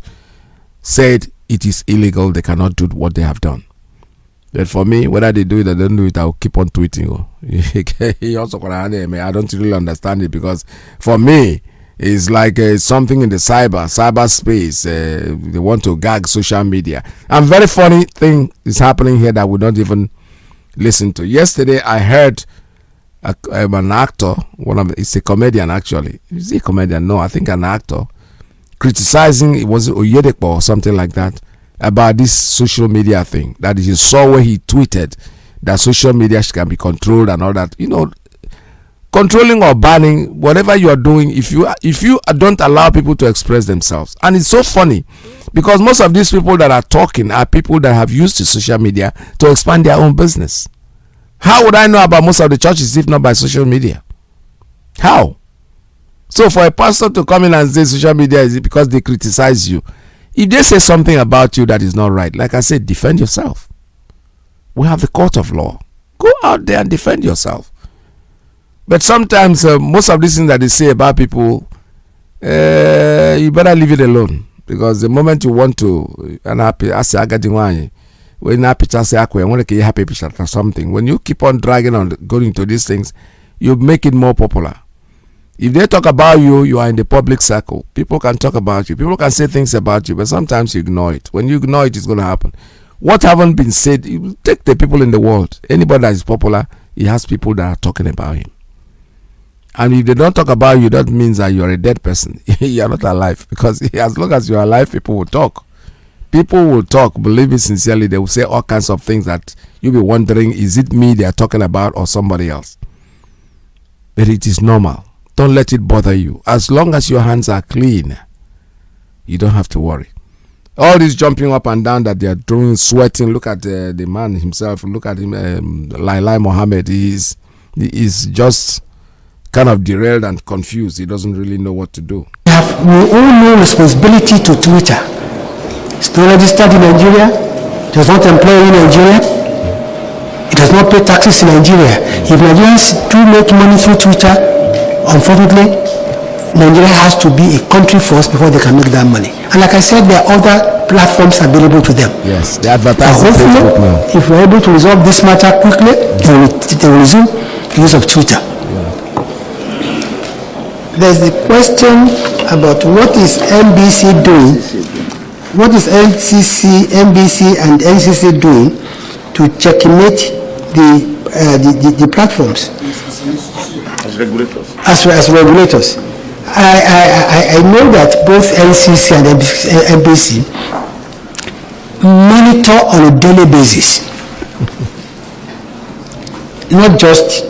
said it is illegal. They cannot do what they have done. But for me, whether they do it or don't do it, I'll keep on tweeting. I don't really understand it, because for me, it's like something in the cyberspace. They want to gag social media. And very funny thing is happening here that we don't even listen to. Yesterday, I heard an actor, it's a comedian actually. Is he a comedian? No, I think an actor, criticizing, it was Oyedepo or something like that, about this social media thing. That he saw where he tweeted that social media can be controlled and all that. You know, controlling or banning, whatever you are doing, if you don't allow people to express themselves. And it's so funny, because most of these people that are talking are people that have used the social media to expand their own business. How would I know about most of the churches if not by social media? How? So for a pastor to come in and say social media is because they criticize you, if they say something about you that is not right, like I said, defend yourself. We have the court of law. Go out there and defend yourself. But sometimes most of these things that they say about people, you better leave it alone, because the moment you want to, when you keep on dragging on going to these things, you make it more popular. If they talk about you, you are in the public circle. People can talk about you. People can say things about you, but sometimes you ignore it. When you ignore it, it's going to happen. What haven't been said, you take the people in the world. Anybody that is popular, he has people that are talking about him. And if they don't talk about you, that means that you are a dead person. You are not alive. Because as long as you are alive, people will talk. people will talk, believe it sincerely. They will say all kinds of things that you'll be wondering, is it me they are talking about or somebody else? But it is normal. Don't let it bother you. As long as your hands are clean, you don't have to worry. All this jumping up and down that they are doing, sweating. Look at the man himself. Look at him, Lai Mohammed. He is just kind of derailed and confused. He doesn't really know what to do. We all know responsibility to Twitter. It's not registered in Nigeria. It does not employ in Nigeria. It does not pay taxes in Nigeria. If Nigerians do make money through Twitter, unfortunately, Nigeria has to be a country first before they can make that money. And like I said, there are other platforms available to them. Yes, they advertise on hopefully, Facebook now. if we're able to resolve this matter quickly, they will resume the use of Twitter. There's the question about what is NBC doing, what is NBC and NCC doing to checkmate the platforms As regulators. as regulators. I know that both NCC and NBC monitor on a daily basis, not just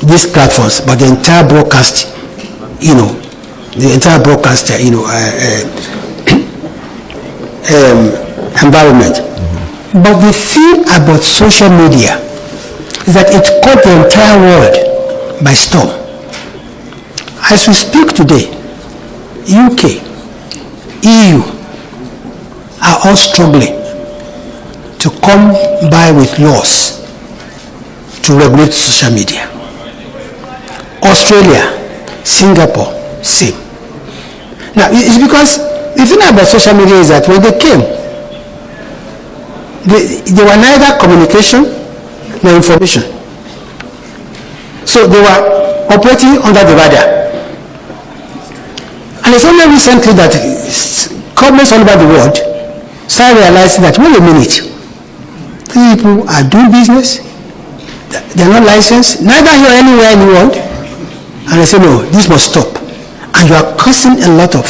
these platforms, but the entire broadcast. The entire broadcast, environment. But the thing about social media is that it caught the entire world by storm. As we speak today, UK, EU are all struggling to come by with laws to regulate social media. Australia, Singapore, same. Now, it's because the thing about social media is that when they came, they were neither communication nor information. So they were operating under the radar. And it's only recently that governments all over the world started realizing that, wait a minute, these people are doing business, they're not licensed, neither here or anywhere in the world. And they say, no, this must stop. And you are causing a lot of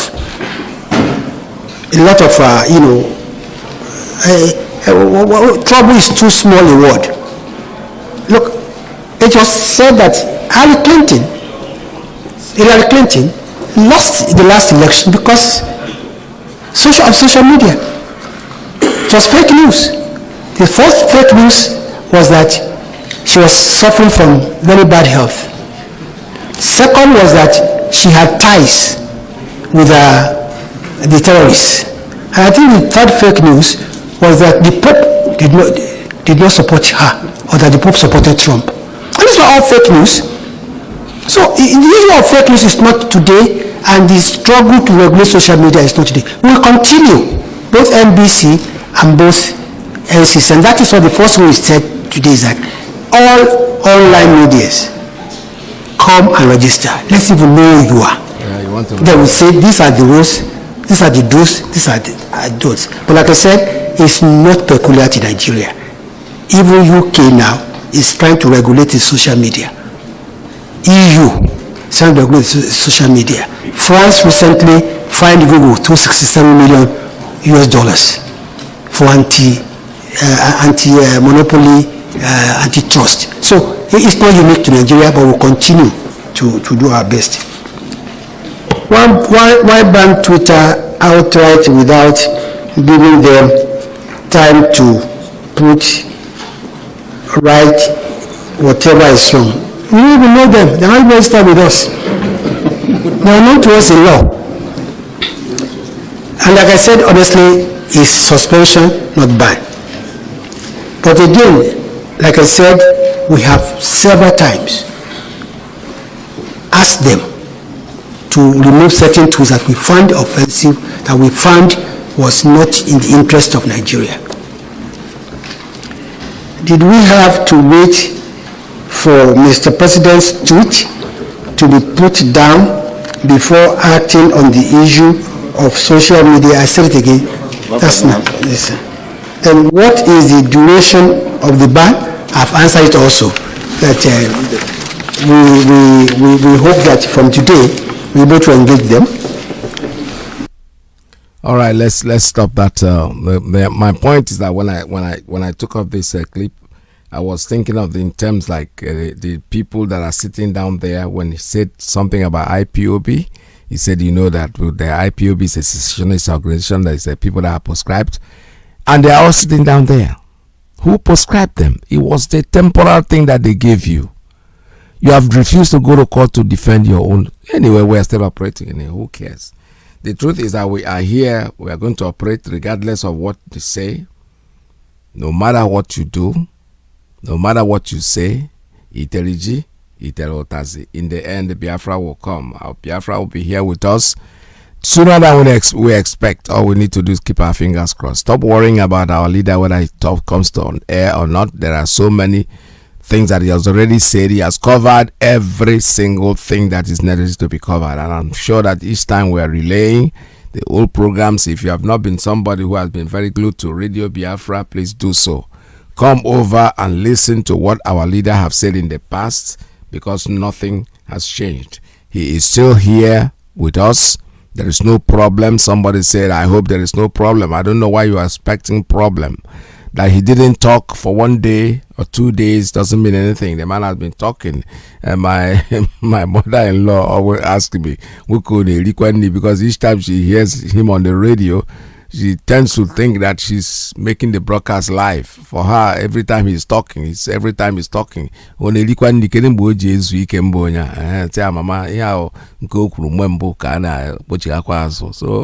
trouble is too small a word. Look, it was said that Hillary Clinton lost the last election because of social media. It was fake news. The first fake news was that she was suffering from very bad health. Second was that she had ties with the terrorists. And I think the third fake news was that the Pope did not support her, or that the Pope supported Trump. And these were all fake news. So the issue of fake news is not today, and the struggle to regulate social media is not today. We will continue, both NBC and both NCC, and that is what the first one we said today is that all online medias come and register. Let's even know who you are. They will say these are the rules, these are the do's, these are the don'ts. But like I said, it's not peculiar to Nigeria. Even UK now is trying to regulate its social media. EU is trying to regulate social media. France recently fined Google $267 million for anti-monopoly, antitrust. So it's not unique to Nigeria, but we'll continue to do our best. Why ban Twitter outright without giving them time to right whatever is wrong? We don't even know them. They're not registered with us. They are known to us in law. And like I said, honestly, it's suspension, not ban. But again, like I said, we have several times asked them to remove certain tools that we found offensive, that we found was not in the interest of Nigeria. Did we have to wait for Mr. President's tweet to be put down before acting on the issue of social media? I said it again. That's not. Listen. And what is the duration of the ban? I've answered it also. That we hope that from today we're able to engage them. All right, let's stop that. My point is that when I took up this clip, I was thinking of in terms like the people that are sitting down there. When he said something about IPOB, he said, you know, that the IPOB is a secessionist organization. That is the people that are proscribed, and they are all sitting down there. Who prescribed them? It was the temporal thing that they gave you. You have refused to go to court to defend your own. Anyway, we are still operating in it. Who cares? The truth is that we are here. We are going to operate regardless of what they say. No matter what you do, no matter what you say, Iteriji, Iterotazi. In the end, Biafra will come. Our Biafra will be here with us sooner than we expect. All we need to do is keep our fingers crossed. Stop worrying about our leader, whether he comes to on air or not. There are so many things that he has already said. He has covered every single thing that is necessary to be covered, and I'm sure that each time we are relaying the old programs. If you have not been somebody who has been very glued to Radio Biafra, please do so. Come over and listen to what our leader have said in the past, because nothing has changed. He is still here with us. There is no problem. Somebody said, I hope there is no problem. I don't know why you are expecting problem. That he didn't talk for 1 day or 2 days doesn't mean anything. The man has been talking. And my mother-in-law always asks me, because each time she hears him on the radio, she tends to think that she's making the broadcast live. For her, every time he's talking, so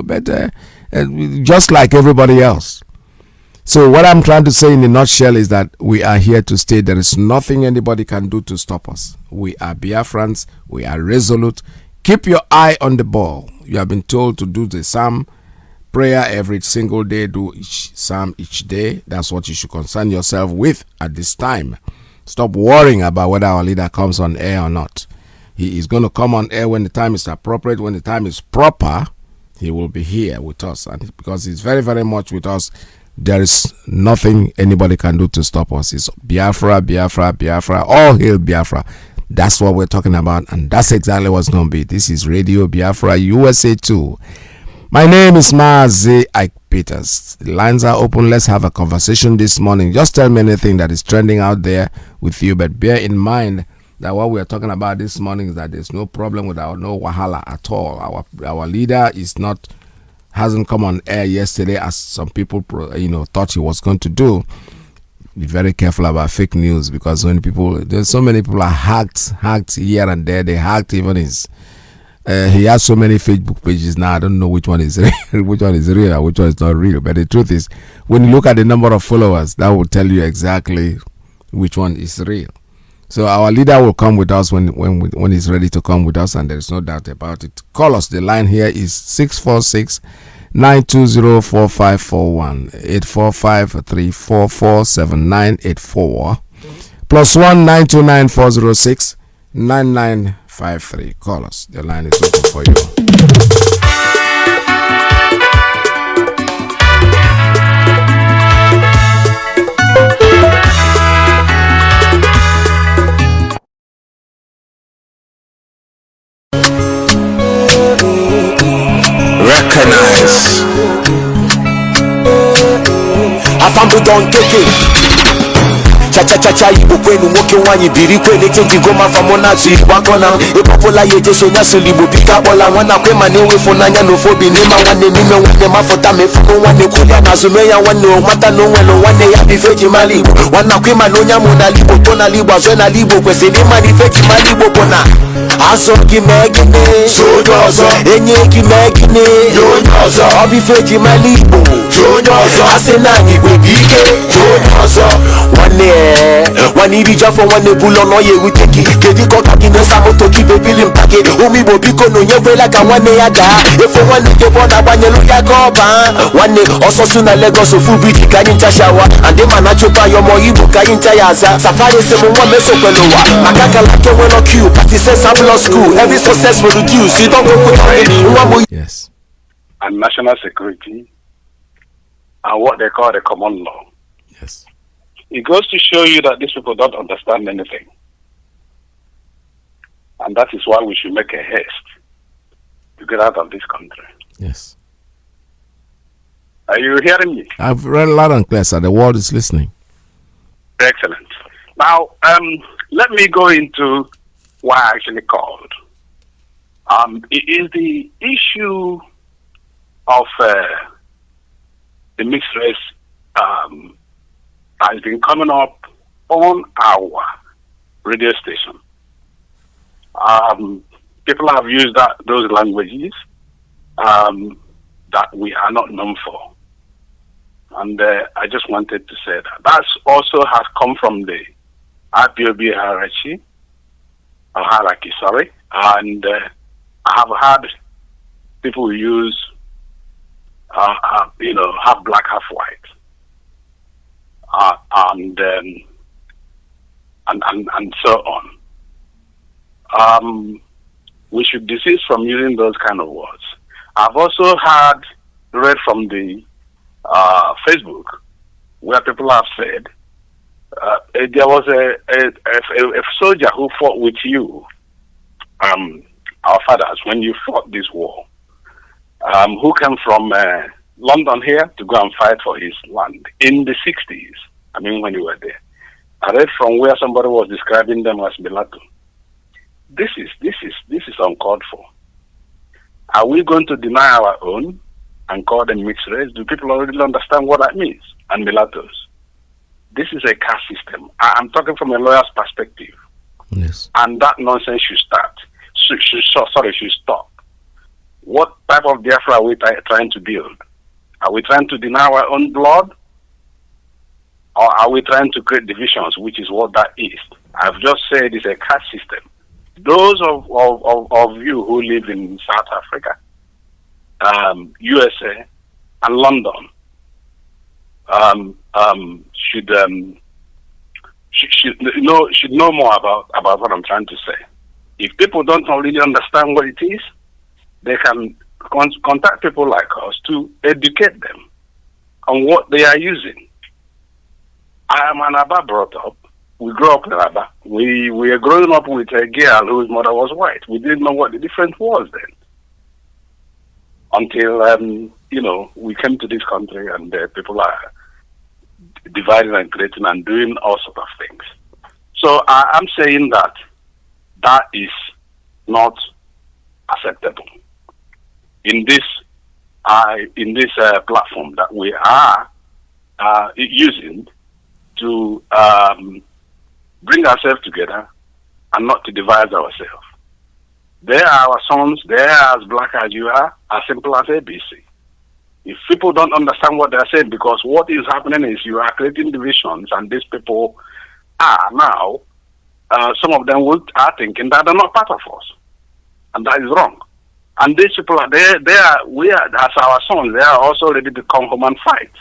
better, just like everybody else. So what I'm trying to say in a nutshell is that we are here to stay. There is nothing anybody can do to stop us. We are Biafrans. We are resolute. Keep your eye on the ball. You have been told to do the psalm prayer every single day. Do each psalm each day. That's what you should concern yourself with at this time. Stop worrying about whether our leader comes on air or not. He is going to come on air when the time is appropriate. When the time is proper, he will be here with us. And because he's very, very much with us, there is nothing anybody can do to stop us. It's Biafra, Biafra, Biafra. All hail Biafra. That's what we're talking about, and that's exactly what's going to be. This is Radio Biafra USA 2. My name is Mazi Iyke. The lines are open. Let's have a conversation this morning. Just tell me anything that is trending out there with you, but bear in mind that what we are talking about this morning is that there's no problem with no wahala at all. Our leader hasn't come on air yesterday as some people thought he was going to do. Be very careful about fake news, because there's so many people are hacked here and there. They hacked even his he has so many Facebook pages now. I don't know which one is real, which one is real and which one is not real. But the truth is, when you look at the number of followers, that will tell you exactly which one is real. So our leader will come with us when he's ready to come with us, and there is no doubt about it. Call us. The line here is 646-920-4541, 845-344-7984, +1 929-406-9953. Call us. The line is open for you. Recognize Afambu don't take it. Cha Igbo kwenu nwoke nwanyi biri kwenu change goma famona zu igbakona epopola yeje sonya sulibo bika bola nwana kwe ma na-enwefu n'anya na ofobi n'ime nwanne n'ime nwanne mafọta mefu nwanne kwụya na azume ya nwanne nwata na onwelu nwanne ya bụ ife ji mara Igbo nwanna kwe ma na onye amụ n'ala Igbo to n'ala Igbo azụ n'ala Igbo kwesịrị ịma na ife ji mara Igbo bụ na azụ gị mee gịnị soja ọzọ enye gị mee gịnị onye ọzọ ọ bụ ife ji mara Igbo onye ọzọ asị na Igbo bụ ike onye ọzọ nwanne iri ji afọ nwanne bụlọ na ọya ewute gị kedu ka ọ ka gị na-esa moto gị bebili mpa gị ụmụ Igbo biko na onye kwela ka nwanne ya daa efe nwanne gị bụ ọ na-agbanyelu ya ka ọ baa nwanne ọsọsụ na Lagos ofu briji ka anyị nchashawa andị ma na chụta ya ọmọ Igbo ka anyị ncha ya aza safari esi m nwa mesokwele ụwa maka kala ke nwere ọkụ party says I'm law school every success will reduce you don't go put on nwa mo Yes. And national security and what they call the common law. Yes. It goes to show you that these people don't understand anything. And that is why we should make a haste to get out of this country. Yes. Are you hearing me? I've read loud and clear, sir. The world is listening. Excellent. Now, let me go into why I actually called. It is the issue of the mixed race has been coming up on our radio station. People have used those languages that we are not known for. And I just wanted to say that also has come from the IPOB hierarchy, and I have had people use, half black, half white, and so on. We should desist from using those kind of words. I've also read from the Facebook where people have said there was a soldier who fought with you, our fathers, when you fought this war, who came from London here to go and fight for his land in the 60s. I mean, when you were there. I read from where somebody was describing them as mulatto. This is uncalled for. Are we going to deny our own and call them mixed race? Do people already understand what that means? And mulattoes. This is a caste system. I'm talking from a lawyer's perspective. Yes. And that nonsense should start. Should stop. What type of Biafra are we trying to build? Are we trying to deny our own blood? Or are we trying to create divisions, which is what that is? I've just said it's a caste system. Those of you who live in South Africa, USA, and London should know more about what I'm trying to say. If people don't really understand what it is, they can contact people like us to educate them on what they are using. I am an Aba brought up. We grew up in Aba. We were growing up with a girl whose mother was white. We didn't know what the difference was then. Until, we came to this country and people are dividing and creating and doing all sorts of things. So I am saying that is not acceptable in this platform that we are using to bring ourselves together and not to divide ourselves. They are our sons, they are as black as you are, as simple as ABC. If people don't understand what they're saying, because what is happening is you are creating divisions, and these people are now, some of them are thinking that they're not part of us. And that is wrong. And these people are we are, as our sons, they are also ready to come home and fight.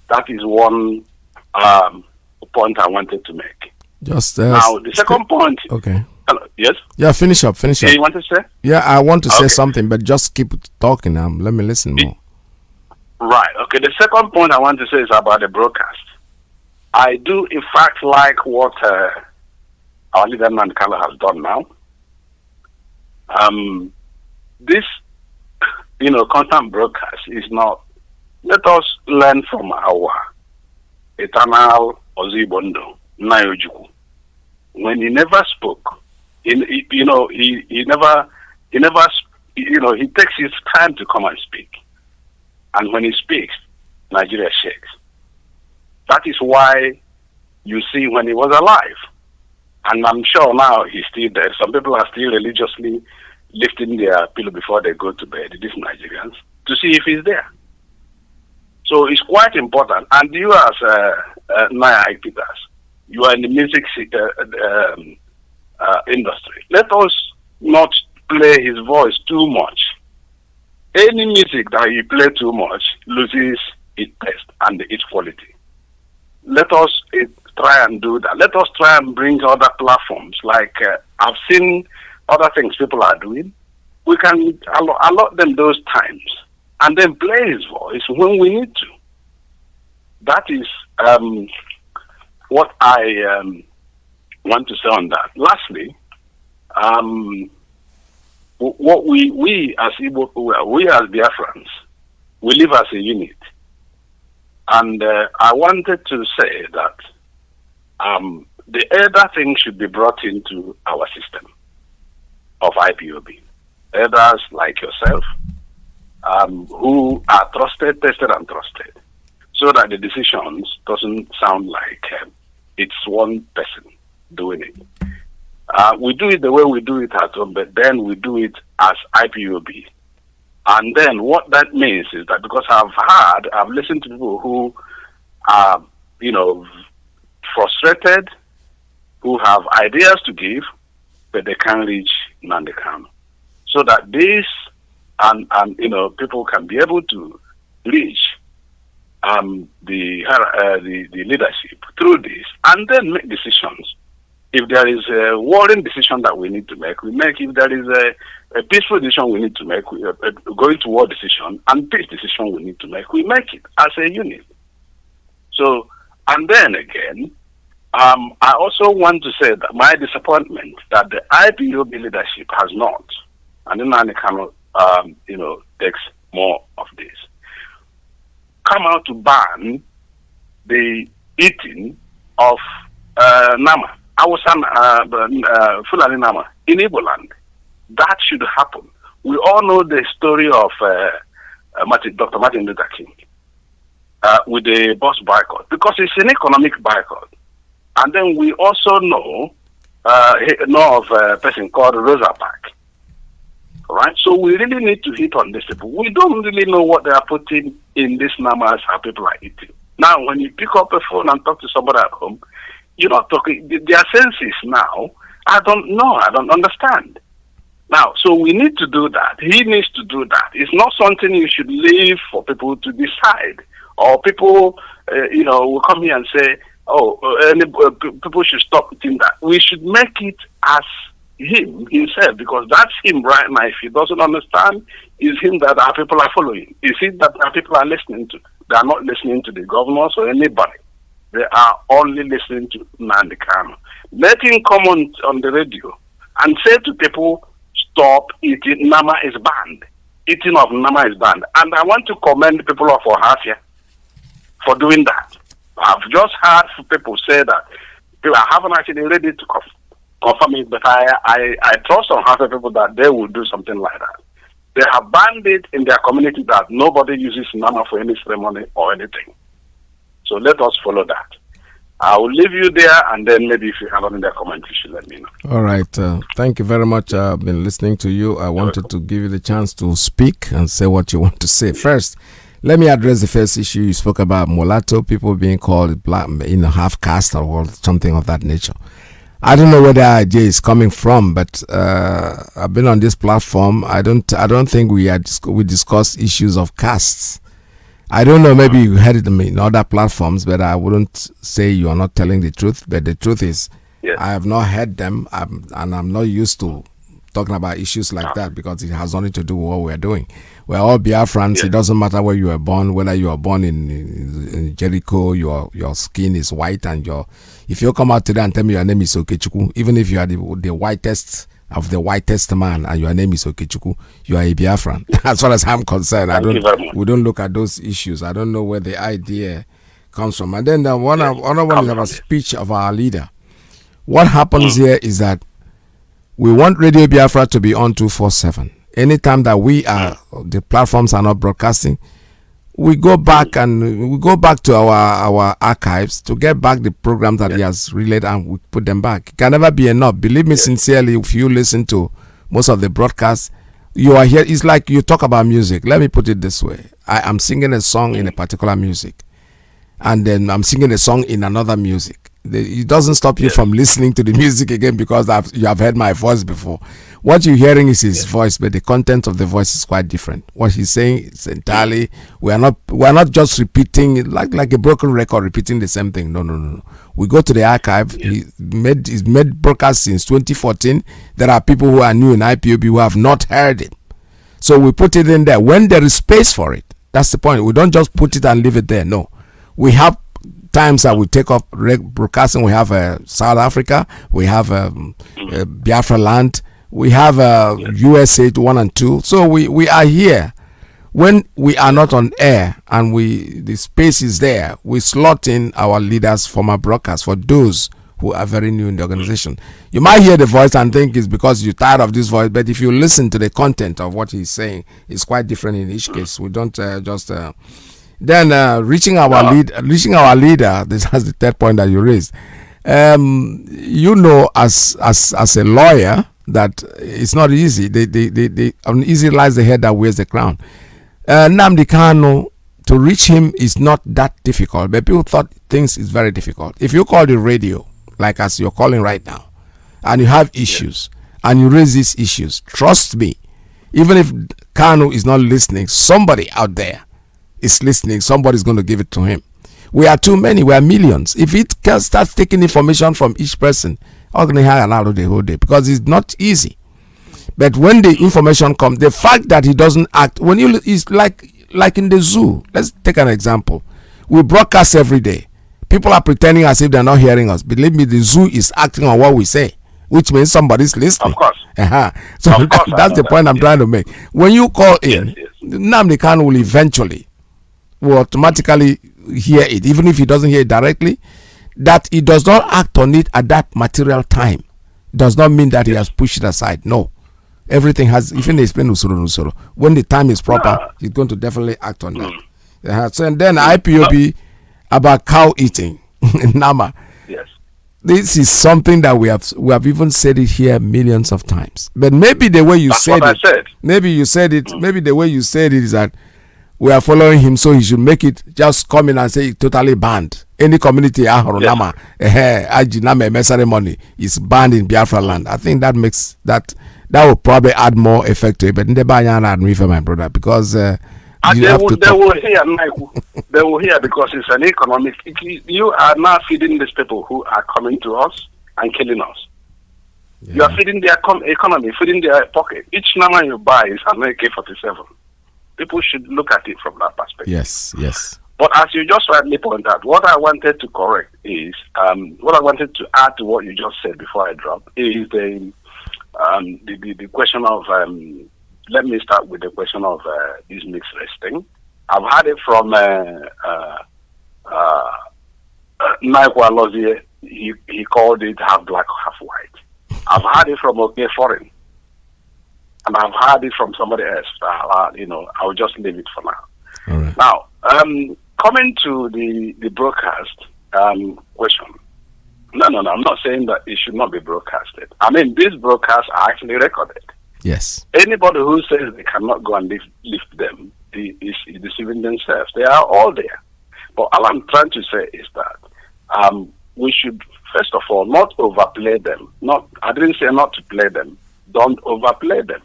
That is one point I wanted to make. Just now, the second point. Okay. Hello, yes? Yeah, finish up. Yeah, you want to say? Yeah, I want to say something, but just keep talking. Let me listen more. Right. Okay. The second point I want to say is about the broadcast. I do, in fact, like what our leader Nankala has done now. This, constant broadcast is not. Let us learn from our eternal Ozibondo Nayojuku. When he never spoke, he takes his time to come and speak. And when he speaks, Nigeria shakes. That is why you see when he was alive, and I'm sure now he's still there. Some people are still religiously lifting their pillow before they go to bed, these Nigerians, to see if he's there. So it's quite important. And you as Naya Peters, you are in the music industry. Let us not play his voice too much. Any music that you play too much loses its taste and its quality. Let us try and do that. Let us try and bring other platforms. Like I've seen other things people are doing. We can allot them those times and then play his voice when we need to. That is what I want to say on that. Lastly, what we as Ipob, we as Biafrans, we live as a unit. And I wanted to say that the elder thing should be brought into our system of IPOB. Elders like yourself, who are trusted, tested, and trusted, so that the decisions doesn't sound like it's one person doing it. We do it the way we do it at home, but then we do it as IPOB. And then what that means is that because I've listened to people who are, frustrated, who have ideas to give, but they can't reach Nnamdi Kanu. So that this and people can be able to reach the leadership through this and then make decisions. If there is a warring decision that we need to make, we make. If there is a peaceful decision we need to make, going to war decision and peace decision we need to make, we make it as a unit. So, and then again, I also want to say that my disappointment that the IPOB leadership has not, and Nnamdi Kanu, takes more of this, come out to ban the eating of Nama. Fulani Nama in Igbo land. That should happen. We all know the story of Dr. Martin Luther King with the bus boycott, because it's an economic boycott. And then we also know of a person called Rosa Parks. All right, so we really need to hit on this people. We don't really know what they are putting in these numbers, how people are eating. Now, when you pick up a phone and talk to somebody at home, you're not talking, their senses now, I don't know, I don't understand. Now, so we need to do that. He needs to do that. It's not something you should leave for people to decide. Or people, will come here and say, people should stop eating that. We should make it as him himself, because that's him right now. If he doesn't understand, it's him that our people are following. It's it that our people are listening to. They are not listening to the governors or anybody. They are only listening to Nnamdi Kanu. Let him come on the radio and say to people, stop eating. Nama is banned. Eating of Nama is banned. And I want to commend people of Ohafia for doing that. I've just heard people say that. I haven't actually ready to confirm it, but I trust on Ohafia people that they will do something like that. They have banned it in their community that nobody uses Nama for any ceremony or anything. So let us follow that. I will leave you there, and then maybe if you have another comment, you should let me know. All right. Thank you very much. I've been listening to you. I wanted to give you the chance to speak and say what you want to say. First, let me address the first issue. You spoke about mulatto, people being called black, half caste or something of that nature. I don't know where the idea is coming from, but I've been on this platform. I don't think we discuss issues of castes. I don't know, maybe you heard it in other platforms, but I wouldn't say you are not telling the truth. But the truth is, yes, I have not heard them, and I'm not used to talking about issues like that, because it has nothing to do with what we're doing. We're all Biafrans. Yes. It doesn't matter where you were born, whether you are born in Jericho, your skin is white, and if you come out today and tell me your name is Okechukwu, even if you are the whitest of the whitest man and your name is Okechukwu, you are a Biafran. As far as I'm concerned, we don't look at those issues. I don't know where the idea comes from. And then the other one is about speech of our leader. What happens here is that we want Radio Biafra to be on 247. Anytime that the platforms are not broadcasting, we go back to our archives to get back the programs that he has relayed, and we put them back. It can never be enough. Believe me sincerely, if you listen to most of the broadcasts, you are here. It's like you talk about music. Let me put it this way. I am singing a song in a particular music, and then I'm singing a song in another music. It doesn't stop you from listening to the music again because you have heard my voice before. What you're hearing is his voice, but the content of the voice is quite different. What he's saying is entirely, we are not just repeating like a broken record, repeating the same thing. No. We go to the archive. He's made broadcasts since 2014. There are people who are new in IPOB who have not heard it. So we put it in there when there is space for it. That's the point. We don't just put it and leave it there. No. We have times that we take up broadcasting. We have South Africa. We have Biafra land. We have USA 1 and 2. So we are here. When we are not on air and the space is there, we slot in our leaders, former brokers, for those who are very new in the organization. You might hear the voice and think it's because you're tired of this voice, but if you listen to the content of what he's saying, it's quite different in each case. We don't reaching our leader. This is the third point that you raised. You know, as a lawyer, that it's not easy. They on easy lies the head that wears the crown. Nnamdi Kanu, to reach him is not that difficult, but people thought things is very difficult. If you call the radio, like as you're calling right now, and you have issues, and you raise these issues, trust me, even if Kanu is not listening, somebody out there is listening. Somebody's going to give it to him. We are too many. We are millions. If it can start taking information from each person, how can he hang around the whole day? Because it's not easy. But when the information comes, the fact that he doesn't act, when you, it's like in the zoo. Let's take an example. We broadcast every day. People are pretending as if they're not hearing us. Believe me, the zoo is acting on what we say, which means somebody's listening. Of course. So of course, that's the point I'm trying to make. When you call in, yes. Nnamdi Kanu will automatically hear it, even if he doesn't hear it directly. That he does not act on it at that material time does not mean that he has pushed it aside. No. Everything has, even they explain usoro. When the time is proper, he's going to definitely act on that. So, and then IPOB about cow eating Nama. Yes. This is something that we have even said it here millions of times. But maybe the way you said it, maybe the way you said it is that we are following him, so he should make it just come in and say it totally banned. Any community Nama ceremony is banned in Biafra land. I think that makes that will probably add more effect to it. But in the my brother, because they will hear, Michael. They will hear because it's an economic. You are now feeding these people who are coming to us and killing us. Yeah. You are feeding their economy, feeding their pocket. Each number you buy is an AK-47. People should look at it from that perspective. Yes. But as you just rightly pointed out, what I wanted to correct is, what I wanted to add to what you just said before I drop is the question of, let me start with the question of this mixed race thing. I've had it from Naikwa Lozie. He called it half black, half white. I've had it from OK Foreign. And I've heard it from somebody else. I'll just leave it for now. All right. Now, coming to the broadcast question. No, I'm not saying that it should not be broadcasted. I mean, these broadcasts are actually recorded. Yes. Anybody who says they cannot go and lift them is deceiving themselves. They are all there. But all I'm trying to say is that we should, first of all, not overplay them. I didn't say not to play them. Don't overplay them.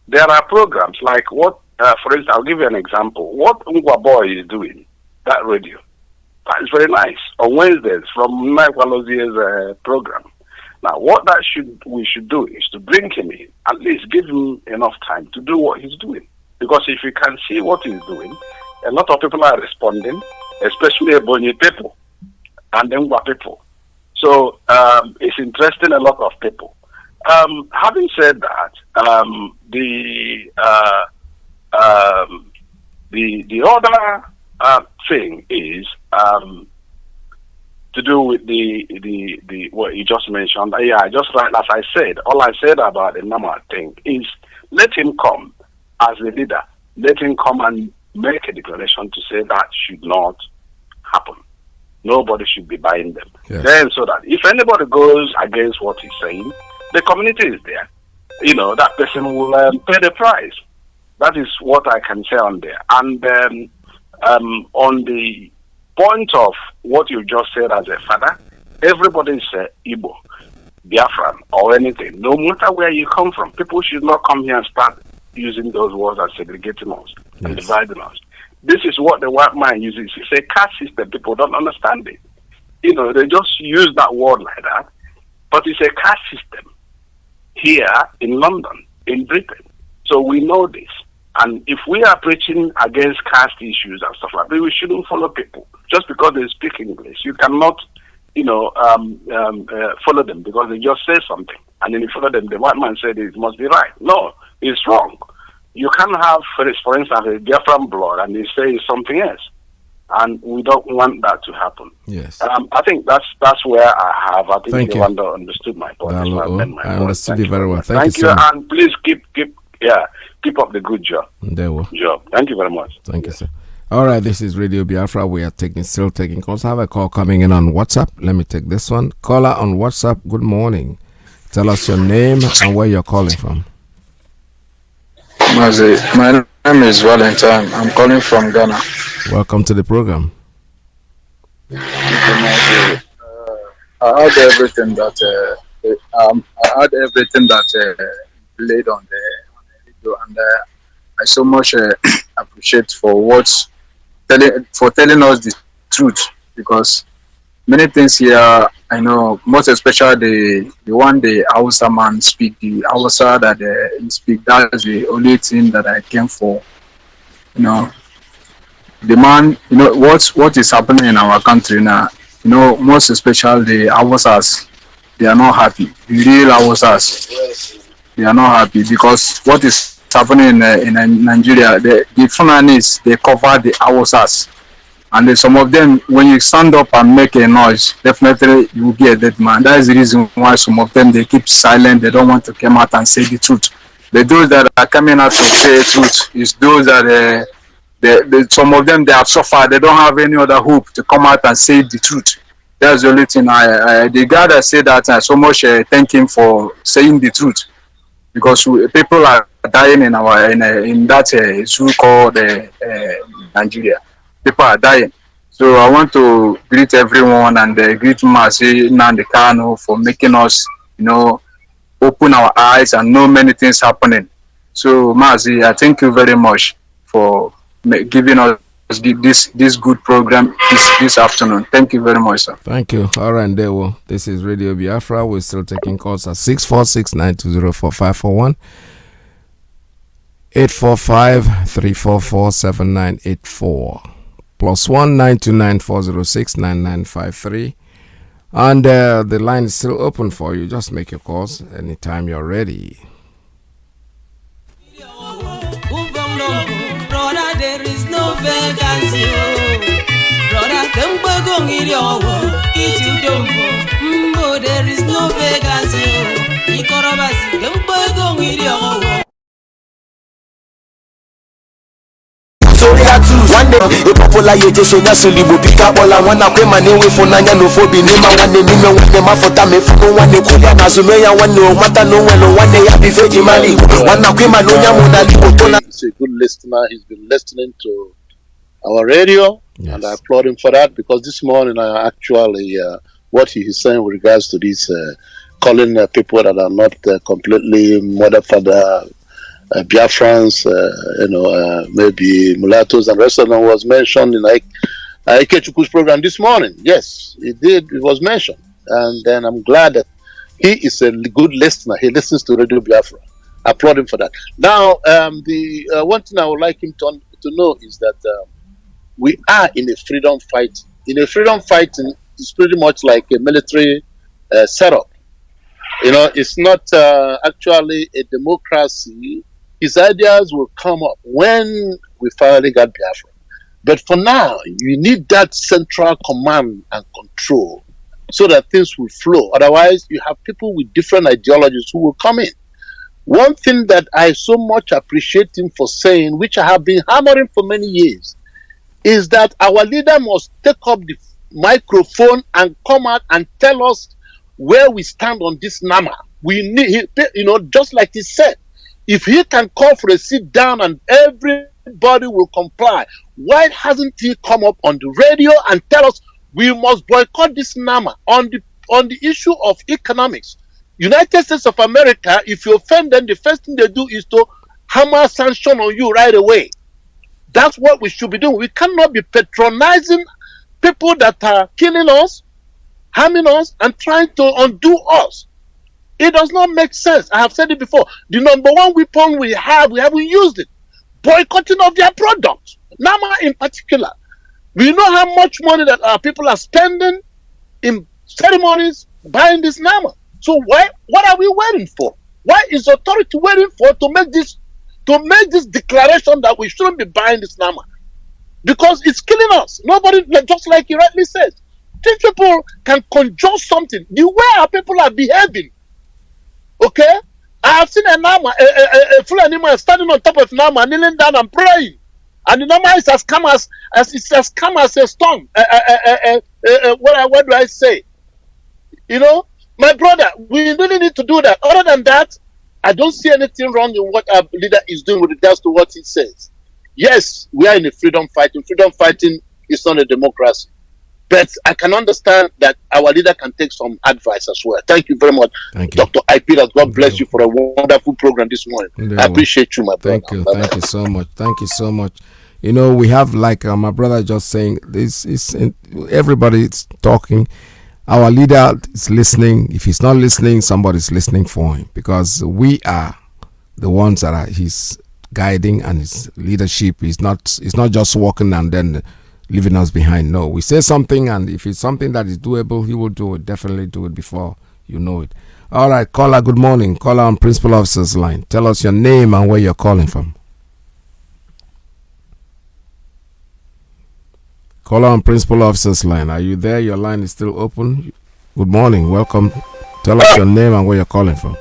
There are programs like what, for instance, I'll give you an example. What Ngwa Boy is doing, that radio, that is very nice. On Wednesdays from Nakwalozie's program. Now, what we should do is to bring him in, at least give him enough time to do what he's doing. Because if you can see what he's doing, a lot of people are responding, especially Ebonyi people and Ngwa people. So it's interesting a lot of people. Having said that, the other thing is to do with the what you just mentioned. Yeah, just right as I said. All I said about the Nama thing is let him come as a leader. Let him come and make a declaration to say that should not happen. Nobody should be buying them. Yes. Then, so that if anybody goes against what he's saying, the community is there. That person will pay the price. That is what I can say on there. And on the point of what you just said as a father, everybody is Igbo, Biafran, or anything. No matter where you come from, people should not come here and start using those words as segregating us and dividing us. This is what the white man uses. It's a caste system. People don't understand it. They just use that word like that. But it's a caste system here in London, in Britain. So we know this. And if we are preaching against caste issues and stuff like that, we shouldn't follow people. Just because they speak English, you cannot, follow them because they just say something. And then you follow them, the white man said it must be right. No, it's wrong. You can't have, for instance, a Biafran blog and they say something else. And we don't want that to happen. Yes. I think that's where I have. I think Thank you. understood my point. I understood it very well. Thank you, and please keep up the good job. Thank you very much. Thank you, sir. All right, this is Radio Biafra. We are still taking calls. I have a call coming in on WhatsApp. Let me take this one. Caller on WhatsApp. Good morning. Tell us your name and where you're calling from. Mazi, my name is Valentine. I'm calling from Ghana. Welcome to the program. I heard everything that played on the radio, and I so much appreciate for telling us the truth, because many things here I know, most especially the one the Hausa man speak, the Hausa that he speak. That's the only thing that I came for. The man, what is happening in our country now. Most especially the Hausas, they are not happy. The real Hausas, they are not happy because what is happening in Nigeria, the Fulanis, they cover the Hausas. And some of them, when you stand up and make a noise, definitely you will be a dead man. That is the reason why some of them, they keep silent. They don't want to come out and say the truth. Those that are coming out to say the truth is those that some of them, they have suffered. They don't have any other hope to come out and say the truth. That's the only thing. The guy that said that, I so much thank him for saying the truth, because people are dying in that zoo called Nigeria. People are dying. So I want to greet everyone and greet Mazi Kanu for making us, open our eyes and know many things happening. So Mazi, I thank you very much for giving us this good program this afternoon. Thank you very much, sir. Thank you. All right, Ndewo. This is Radio Biafra. We're still taking calls at 646-920-4541, 845-344-7984, +1 929-406-9953. And the line is still open for you. Just make your calls anytime you're ready. Brother, there is no vacancy. Brother, there is no vacancy. One day, Ipob so nyasuli bubika bola wana kwe manewe funanya no fobi nema wane nime wane mafota me funo wane kulia na zumeya wane omata no welo wane ya bifeji mali wana kwe manonya monali otola. He's a good listener. He's been listening to our radio, yes. And I applaud him for that, because this morning I actually what he is saying with regards to this calling people that are not completely mother father Biafrans, maybe mulattoes and rest of them was mentioned in Ikechukwu's program this morning. Yes, it did. It was mentioned. And then I'm glad that he is a good listener. He listens to Radio Biafra. I applaud him for that. Now, the one thing I would like him to know is that we are in a freedom fight. In a freedom fighting, it's pretty much like a military setup. It's not actually a democracy. His ideas will come up when we finally got Biafra. But for now, you need that central command and control so that things will flow. Otherwise, you have people with different ideologies who will come in. One thing that I so much appreciate him for saying, which I have been hammering for many years, is that our leader must take up the microphone and come out and tell us where we stand on this NAMA. We need, just like he said, if he can call for a sit down and everybody will comply, why hasn't he come up on the radio and tell us we must boycott this NAMA on the issue of economics? United States of America, if you offend them, the first thing they do is to hammer sanction on you right away. That's what we should be doing. We cannot be patronizing people that are killing us, harming us, and trying to undo us. It does not make sense. I have said it before. The number one weapon we haven't used it. Boycotting of their products. NAMA in particular. We know how much money that our people are spending in ceremonies buying this NAMA. So what are we waiting for? Why is authority waiting for to make this to make this declaration that we shouldn't be buying this Nama because it's killing us. Nobody, just like he rightly says, these people can conjure something. The way our people are behaving, okay? I have seen a Nama, a full animal standing on top of Nama, kneeling down and praying, and the Nama is as calm as a storm. What do I say? You know, my brother, we really need to do that. Other than that, I don't see anything wrong in what our leader is doing with regards to what he says. Yes, we are in a freedom fighting. Freedom fighting is not a democracy. But I can understand that our leader can take some advice as well. Thank you very much, Dr. Ipob. God bless you for a wonderful program this morning. I appreciate you, my brother. Thank you. Thank you so much. Thank you so much. You know, we have, like my brother just saying, this is everybody is talking. Our leader is listening. If he's not listening, somebody's listening for him, because we are the ones that are his guiding, and his leadership is not just walking and then leaving us behind. No, we say something, and if it's something that is doable, he will do it. Definitely do it before you know it. All right, caller, good morning. Caller on Principal Officer's line. Tell us your name and where you're calling from. Caller on Principal Officer's line. Are you there? Your line is still open. Good morning. Welcome. Tell us your name and where you're calling from.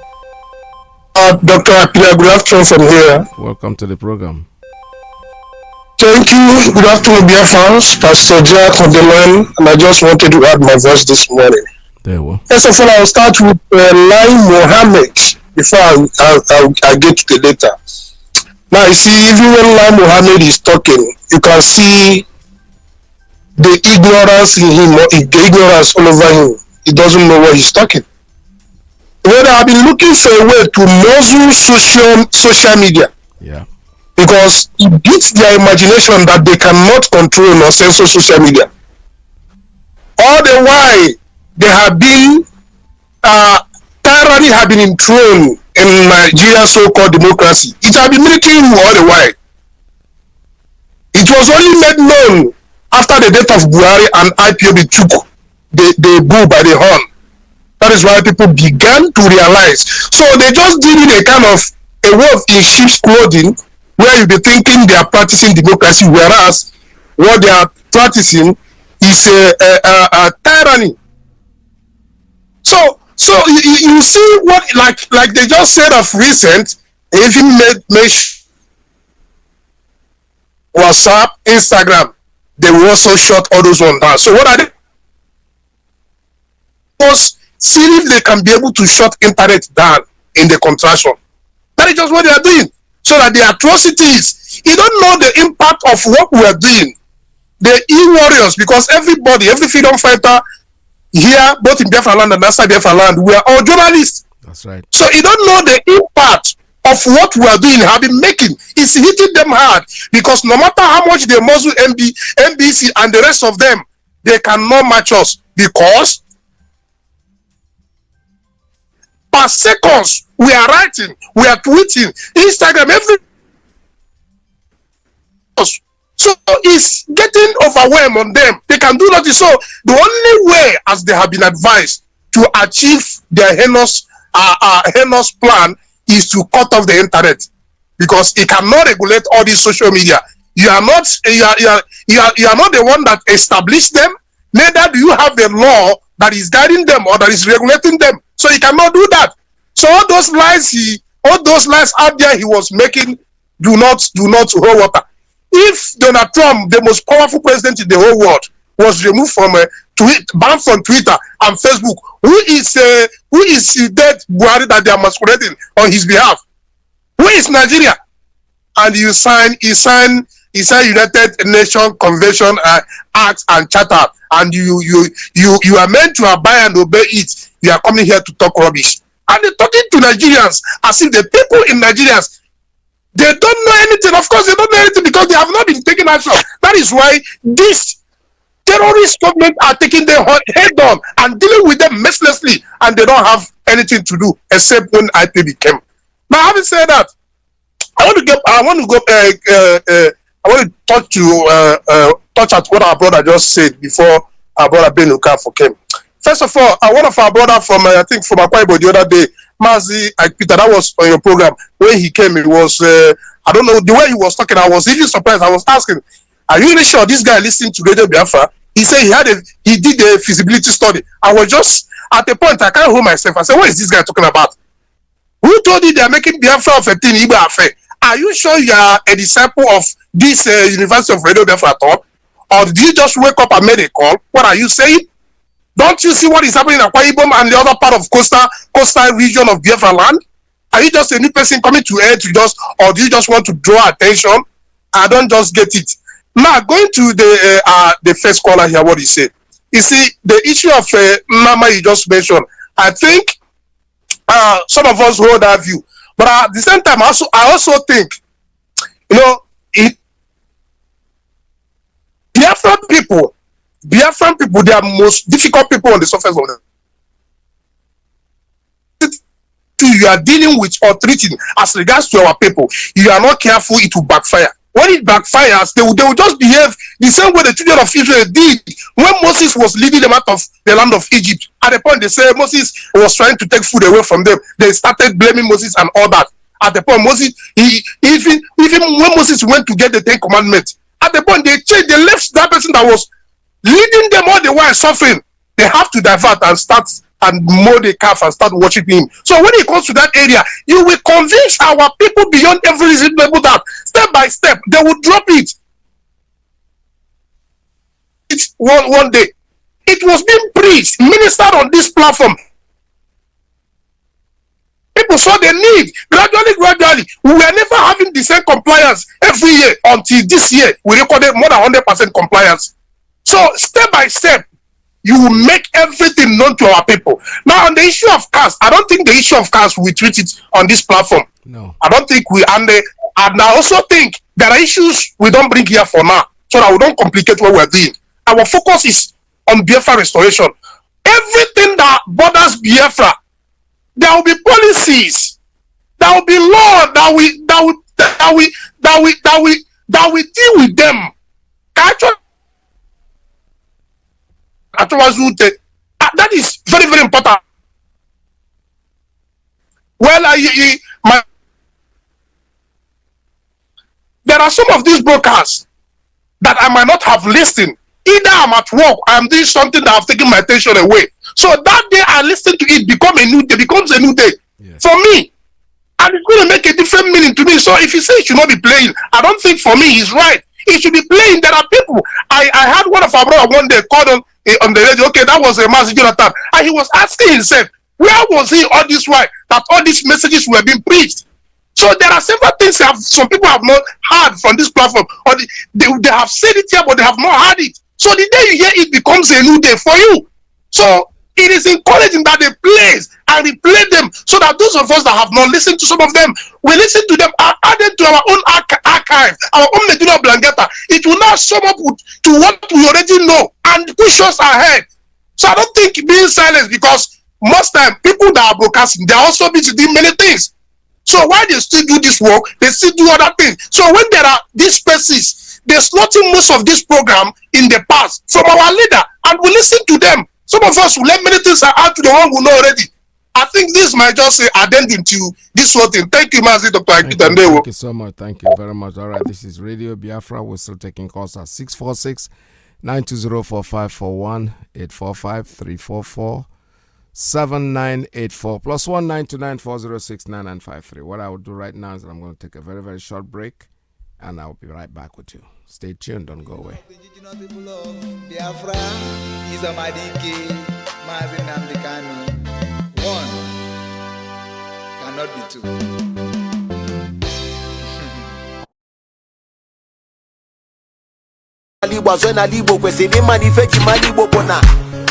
Dr. Ipob, good afternoon from here. Welcome to the program. Thank you. Good afternoon, Biafrans. Pastor Jack on the line, and I just wanted to add my voice this morning. There we go. First of all, I'll start with Lai Mohammed before I get to the data. Now, you see, even when Lai Mohammed is talking, you can see the ignorance in him, or the ignorance all over him. He doesn't know what he's talking. Well, I've been looking for a way to muzzle social media. Yeah. Because it beats their imagination that they cannot control or censor social media. All the while, there have been tyranny have been enthroned in Nigeria's so-called democracy. It has been military rule all the while. It was only made known after the death of Buhari and Ipob took the bull by the horn. That is why people began to realize. So they just did it a kind of a wolf in sheep's clothing, where you be thinking they are practicing democracy, whereas what they are practicing is a tyranny. So you see what, like they just said of recent, even made WhatsApp, Instagram, they will also shut all those ones down. So what are they? Because see if they can be able to shut internet down in the contraction. That is just what they are doing. So that the atrocities, you don't know the impact of what we are doing. The e-warriors, because every freedom fighter here, both in Biafra land and outside Biafra land, we are all journalists. That's right. So you don't know the impact of what we are doing, have been making. It's hitting them hard, because no matter how much they muzzle NBC and the rest of them, they cannot match us, because per seconds we are writing, we are tweeting, Instagram, every. So it's getting overwhelmed on them. They can do nothing. So the only way, as they have been advised, to achieve their heinous plan is to cut off the internet, because it cannot regulate all these social media. You are not the one that established them. Neither do you have a law that is guiding them or that is regulating them. So he cannot do that. So all those lies out there he was making do not hold water. If Donald Trump, the most powerful president in the whole world, was removed from banned from Twitter and Facebook, who is dead Buhari that they are masquerading on his behalf? Who is Nigeria? And you sign United Nations Convention Act and Charter, and you are meant to abide and obey it. You are coming here to talk rubbish, and they're talking to Nigerians as if the people in Nigerians, they don't know anything. Of course, they don't know anything, because they have not been taking action. That is why this terrorist government are taking them head on and dealing with them mercilessly, and they don't have anything to do except when Ipob came. Now, having said that, I want to touch at what our brother just said before our brother Ben Okafor came. First of all, one of our brother from I think from Akwa Ibom the other day, Mazi Iyke, that was on your program. When he came, it was, I don't know, the way he was talking, I was even surprised. I was asking, are you really sure this guy listening to Radio Biafra? He said he did a feasibility study. I was just, at a point, I can't hold myself. I said, what is this guy talking about? Who told you they are making Biafra of a thing, Igbo affair? Are you sure you are a disciple of this University of Radio Biafra at all? Or did you just wake up and make a call? What are you saying? Don't you see what is happening in Akwa Ibom and the other part of coastal region of Biafra land? Are you just a new person coming to air to just, or do you just want to draw attention? I don't just get it. Now, going to the first caller here, what he said. You see, the issue of Mama you just mentioned, I think some of us hold that view. But at the same time, I also think, you know, Biafran people, they are most difficult people on the surface of the you are dealing with or treating as regards to our people. You are not careful, it will backfire. When it backfires, they will just behave the same way the children of Israel did when Moses was leading them out of the land of Egypt. At the point they say Moses was trying to take food away from them, they started blaming Moses and all that. At the point Moses, even when Moses went to get the 10 Commandments, at the point they left that person that was leading them all the while suffering. They have to divert and start and mow the calf and start worshiping him. So when it comes to that area, you will convince our people beyond every reasonable doubt. Step by step, they will drop it. It's one day. It was being preached, ministered on this platform. People saw the need. Gradually. We were never having the same compliance every year until this year. We recorded more than 100% compliance. So step by step, you will make everything known to our people. Now, on the issue of caste, I don't think the issue of caste we treat it on this platform. No. I don't think we, and I also think there are issues we don't bring here for now, so that we don't complicate what we're doing. Our focus is on Biafra restoration. Everything that borders Biafra, there will be policies, there will be law that we deal with them. That is very, very important. Well, there are some of these brokers that I might not have listened. Either I'm at work, I'm doing something that have taken my attention away. So that day I listen to it becomes a new day for me. And it's going to make a different meaning to me. So if you say it should not be playing, I don't think for me he's right. It should be playing. There are people. I had one of our brothers one day called on the radio. Okay, that was a Mazi Jonathan. And he was asking himself, where was he all this while that all these messages were being preached? So there are several things some people have not heard from this platform. Or they have said it here, but they have not heard it. So the day you hear it becomes a new day for you. So it is encouraging that they play and replay them so that those of us that have not listened to some of them, we listen to them and add them to our own archive, our own Medina Blanketa. It will now sum up to what we already know and push us ahead. So I don't think being silent, because most time people that are broadcasting, they are also busy doing many things. So while they still do this work, they still do other things. So when there are these spaces, they slaughtering most of this program in the past from our leader, and we listen to them. Some of us will learn many things out to the one we know already. I think this might just say addendum to this whole thing. Thank you, Mazi, Dr. Iyke. Thank you so much. Thank you very much. All right, this is Radio Biafra. We're still taking calls at 646-920-4541, 845-344-7984, plus 19294069953. What I will do right now is I'm going to take a very, very short break, and I'll be right back with you. Stay tuned. Don't go away. Indigenous people of Biafra, Mazi Iyke, Mazi Kanu. One cannot be two.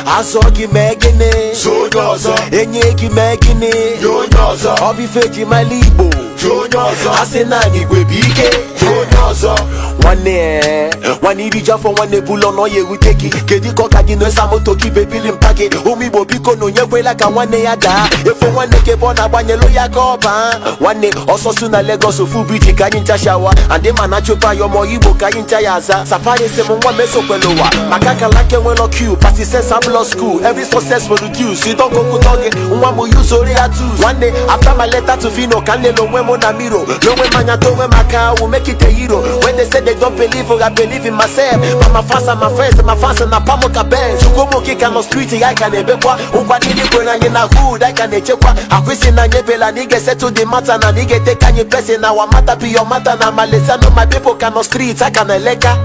Asogi megene Jonyozo Enyeki megene Jonyozo Obifeji malibo Jonyozo Asenani gwebike Jonyozo One need for one bull on ye we take it. Kedi koka di no samoto ki baby limpake. Umi bobiko no nye like a one yada. If for one ke bona banye loya kopa. One also soon a Lagos of full bridge kanyincha shower. And the manacho pa yo mo ibo kanyincha yaza. Safari se mo one meso pelowa. Makaka like when no queue. Party sense I'm school. Every success will reduce. You don't go to target. One more use only at two. One day after my letter to Fino, Canelo Wemo Namiro. No way manyato we maka will make it a hero. When they say they don't believe, I believe in myself. But my fans and my friends and my fans and my pamoka bands. You go kick on the street, I can ebekwa. Ukwa nini kwena nina hood, I can echekwa. Akwisi na nyebela nige settle the matter na nige take any person. Now I matter be your matter na malesa. No my people can on streets, I can eleka.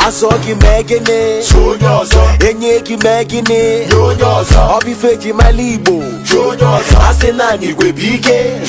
Asogi megene, enyegi megene, obifeji malibo, asenani gwebike,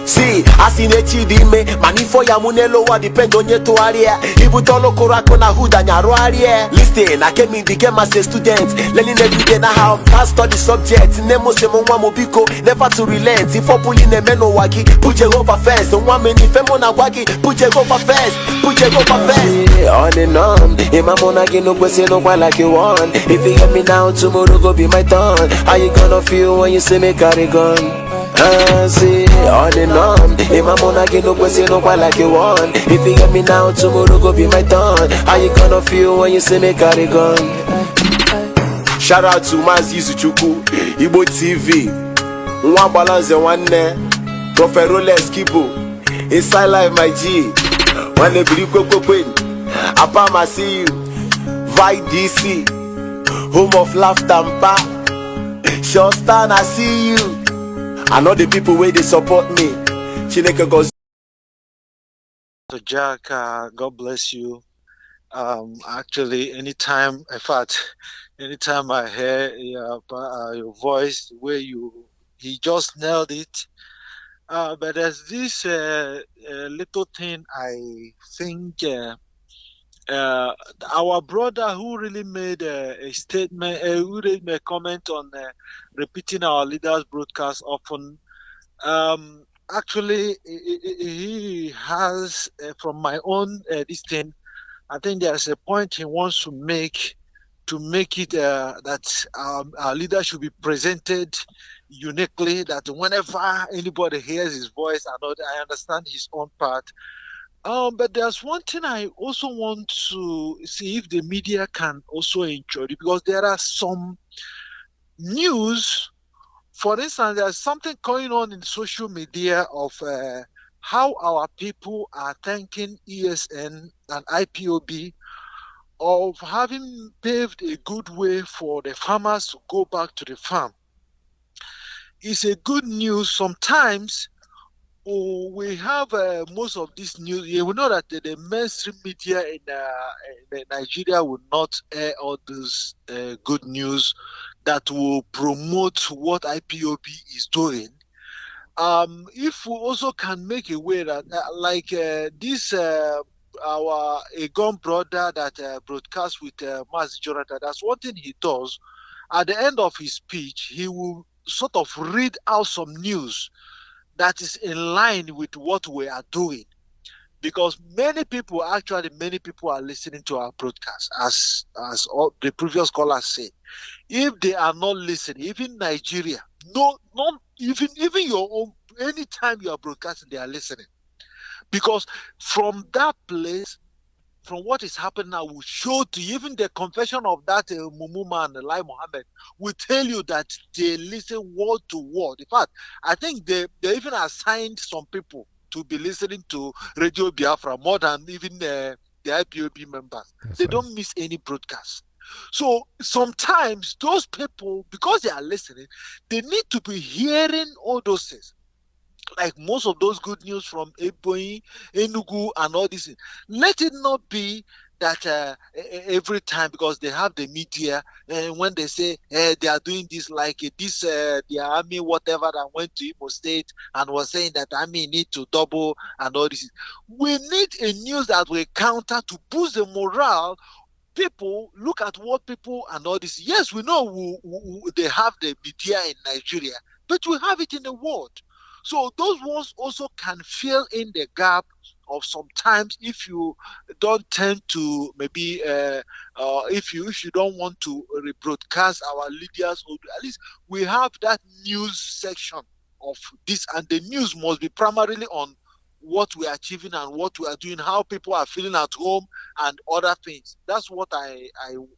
see, asinechi dime, manifo ya munelo wa depend on yeto area, ibutolo korako na huda nyaro area. Listen, I came in the game as a student, learning every day na how I study subjects. Nemo se mo mobiko, never to relent. If I pull in a meno waki, put your over first. Don't want many femona waki, put your over first, put your over first. On and on, in my monarchy no question no quite like you want. If you get me now, tomorrow go be my turn. How you gonna feel when you see me carry gun? See, on and on, in my monarchy no question no quite like you want. If you get me now, tomorrow go be my turn. How you gonna feel when you see me carry gun? Shout out to Mazi Iyke, Ibo TV, one balance and one ne, Prophet Rolex Kibo, inside life my G, one ne Queen. Apam, I see you. Vi DC, home of laughter and pa. Short stand, I see you. I know the people where they support me. Chineke goes. So Jack, God bless you. Actually, anytime I hear your voice, where he just nailed it. But there's this little thing I think. Our brother who really made a statement, who really made a comment on repeating our leaders' broadcast often. Actually, he has, from my own this thing, I think there's a point he wants to make it that our leader should be presented uniquely. That whenever anybody hears his voice, I understand his own part. But there's one thing I also want to see if the media can also enjoy it, because there are some news. For instance, there's something going on in social media of how our people are thanking ESN and IPOB of having paved a good way for the farmers to go back to the farm. It's a good news. Sometimes we have most of this news. We know that the mainstream media in Nigeria will not air all this good news that will promote what IPOB is doing. If we also can make a way that, like this, our Egon brother that broadcasts with Mazi Iyke, that's one thing he does. At the end of his speech, he will sort of read out some news that is in line with what we are doing, because many people are listening to our broadcast, as all the previous callers said. If they are not listening, even Nigeria, even your own, anytime you are broadcasting, they are listening, because from that place, from what is happening now, will show to you, even the confession of that Mumu man, Lai Mohammed, will tell you that they listen word to word. In fact, I think they even assigned some people to be listening to Radio Biafra more than even the IPOB members. They don't miss any broadcast. So sometimes those people, because they are listening, they need to be hearing all those things. Like most of those good news from Ebonyi, Enugu, and all this. Let it not be that every time, because they have the media, when they say they are doing this, like this, the army, whatever, that went to Imo State and was saying that army need to double and all this. We need a news that will counter to boost the morale. People look at what people and all this. Yes, we know they have the media in Nigeria, but we have it in the world. So those ones also can fill in the gap of sometimes if you don't tend to maybe if you don't want to rebroadcast our leaders, or at least we have that news section of this, and the news must be primarily on what we are achieving and what we are doing, how people are feeling at home and other things. That's what I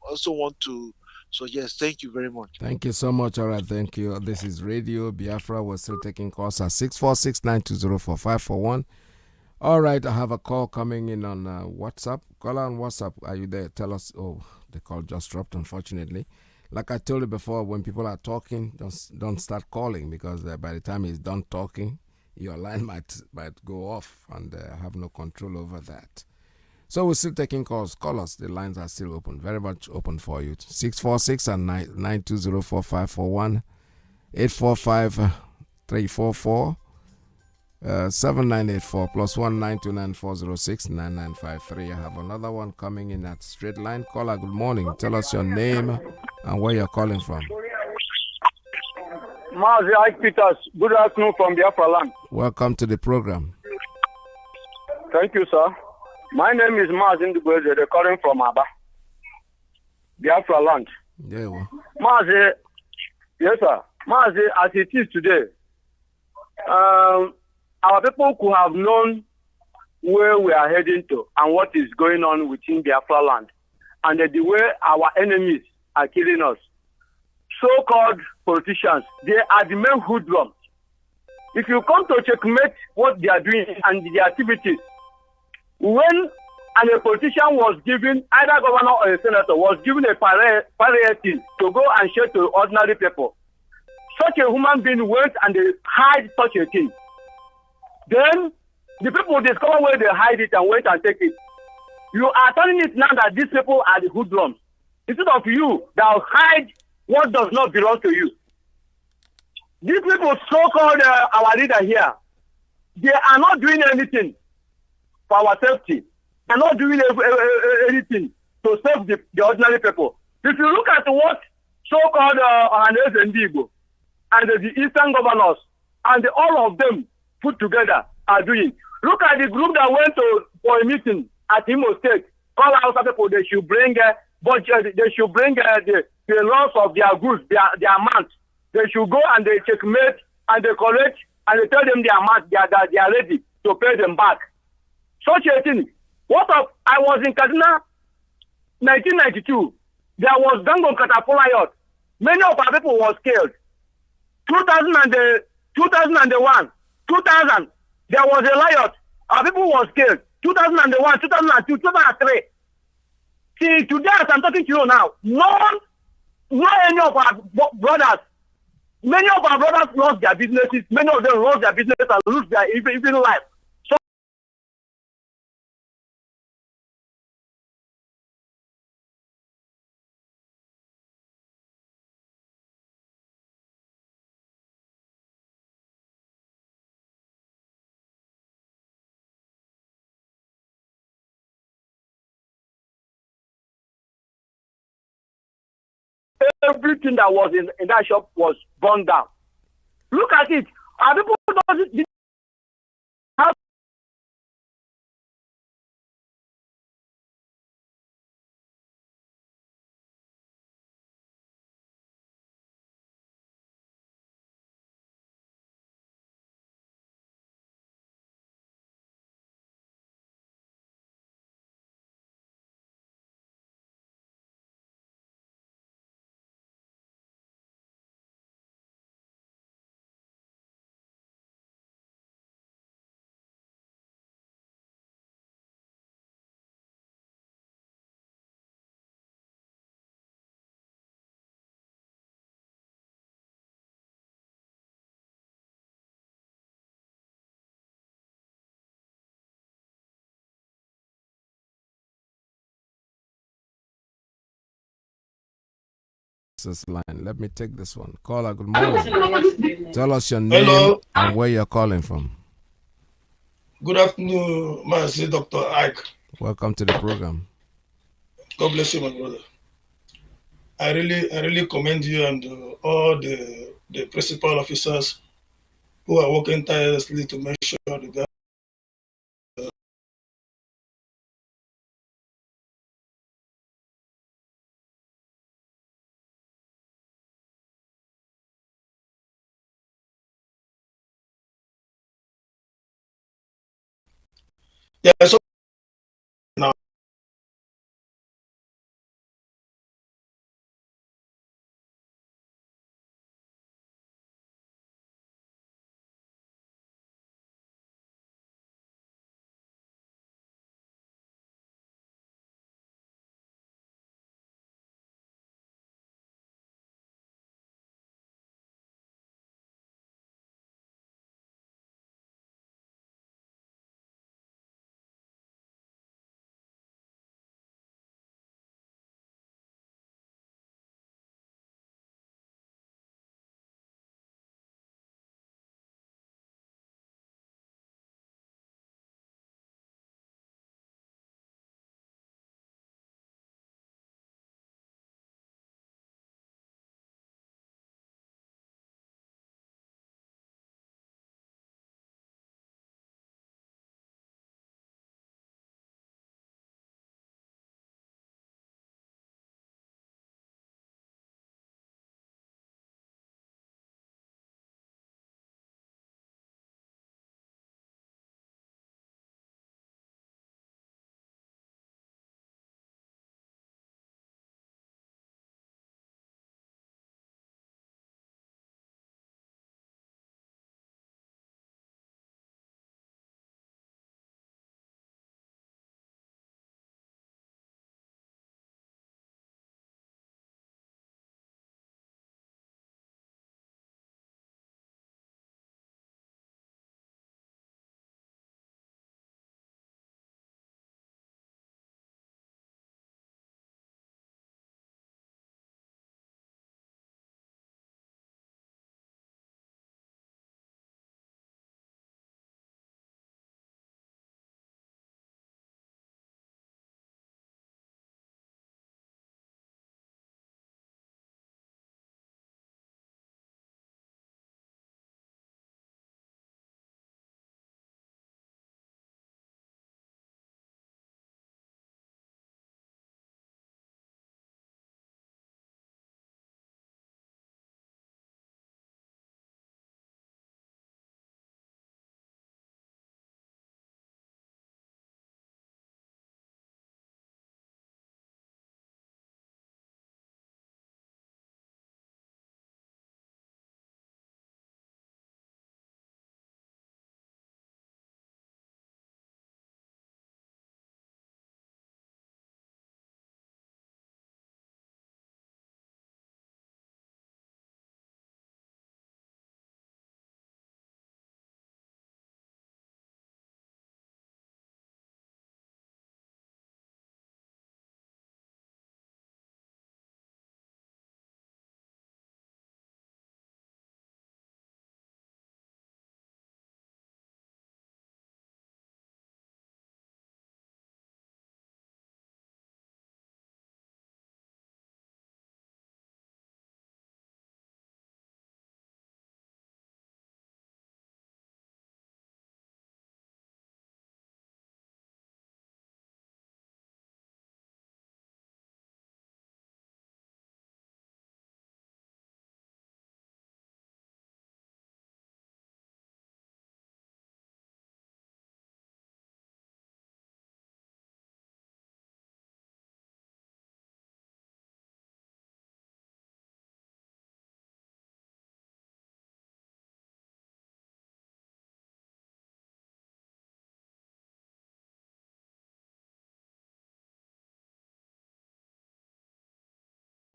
also want to. So yes, thank you very much. Thank you so much. All right, thank you. This is Radio Biafra. We're still taking calls at 646-920-4541. All right, I have a call coming in on WhatsApp. Caller on WhatsApp, are you there? Tell us. Oh, the call just dropped, unfortunately. Like I told you before, when people are talking, don't start calling, because by the time he's done talking, your line might go off, and have no control over that. So we're still taking calls. Call us. The lines are still open, very much open for you. 646 and 920-4541, 845-344, 7984 plus 19294069953. I have another one coming in at straight line. Caller, good morning. Tell us your name and where you're calling from. Mazi Iyke, good afternoon from Biafra land. Welcome to the program. Thank you, sir. My name is Mazi Iyke, calling from Aba, Biafra land. Yeah, well. Mazi, yes, sir. Mazi, as it is today, our people could have known where we are heading to and what is going on within Biafra land, and the way our enemies are killing us. So-called politicians, they are the main hoodlums. If you come to checkmate what they are doing and the activities, when a politician was given, either governor or a senator, was given a palliative to go and share to ordinary people, such a human being went and they hide such a thing. Then the people discover where they hide it and went and take it. You are telling it now that these people are the hoodlums, instead of you that hide what does not belong to you. These people, so-called our leader here, they are not doing anything for our safety. They are not doing anything to save the ordinary people. If you look at what so-called NNAMDI'S and the Eastern governors and all of them put together are doing. Look at the group that went for a meeting at Imo State. Call out people, they should bring budget, they should bring the loss of their goods, their amount. They should go and they checkmate and they collect and they tell them their amount, they are ready to pay them back. Such a thing. I was in Kaduna, 1992. There was Gangon Katapula. Many of our people was killed. 2001, 2000, there was a riot. Our people was killed. 2001, 2002, 2003. See, today as I'm talking to you now, not any of our brothers, many of our brothers lost their businesses, many of them lost their business and lose their even life. So everything that was in that shop was burned down. Look at it. Our people don't have line. Let me take this one. Caller, good morning. Tell us your name. Hello. And where you're calling from. Good afternoon, Mazi Dr. Iyke. Welcome to the program. God bless you, my brother. I really commend you and all the principal officers who are working tirelessly to make sure the Yeah, so now.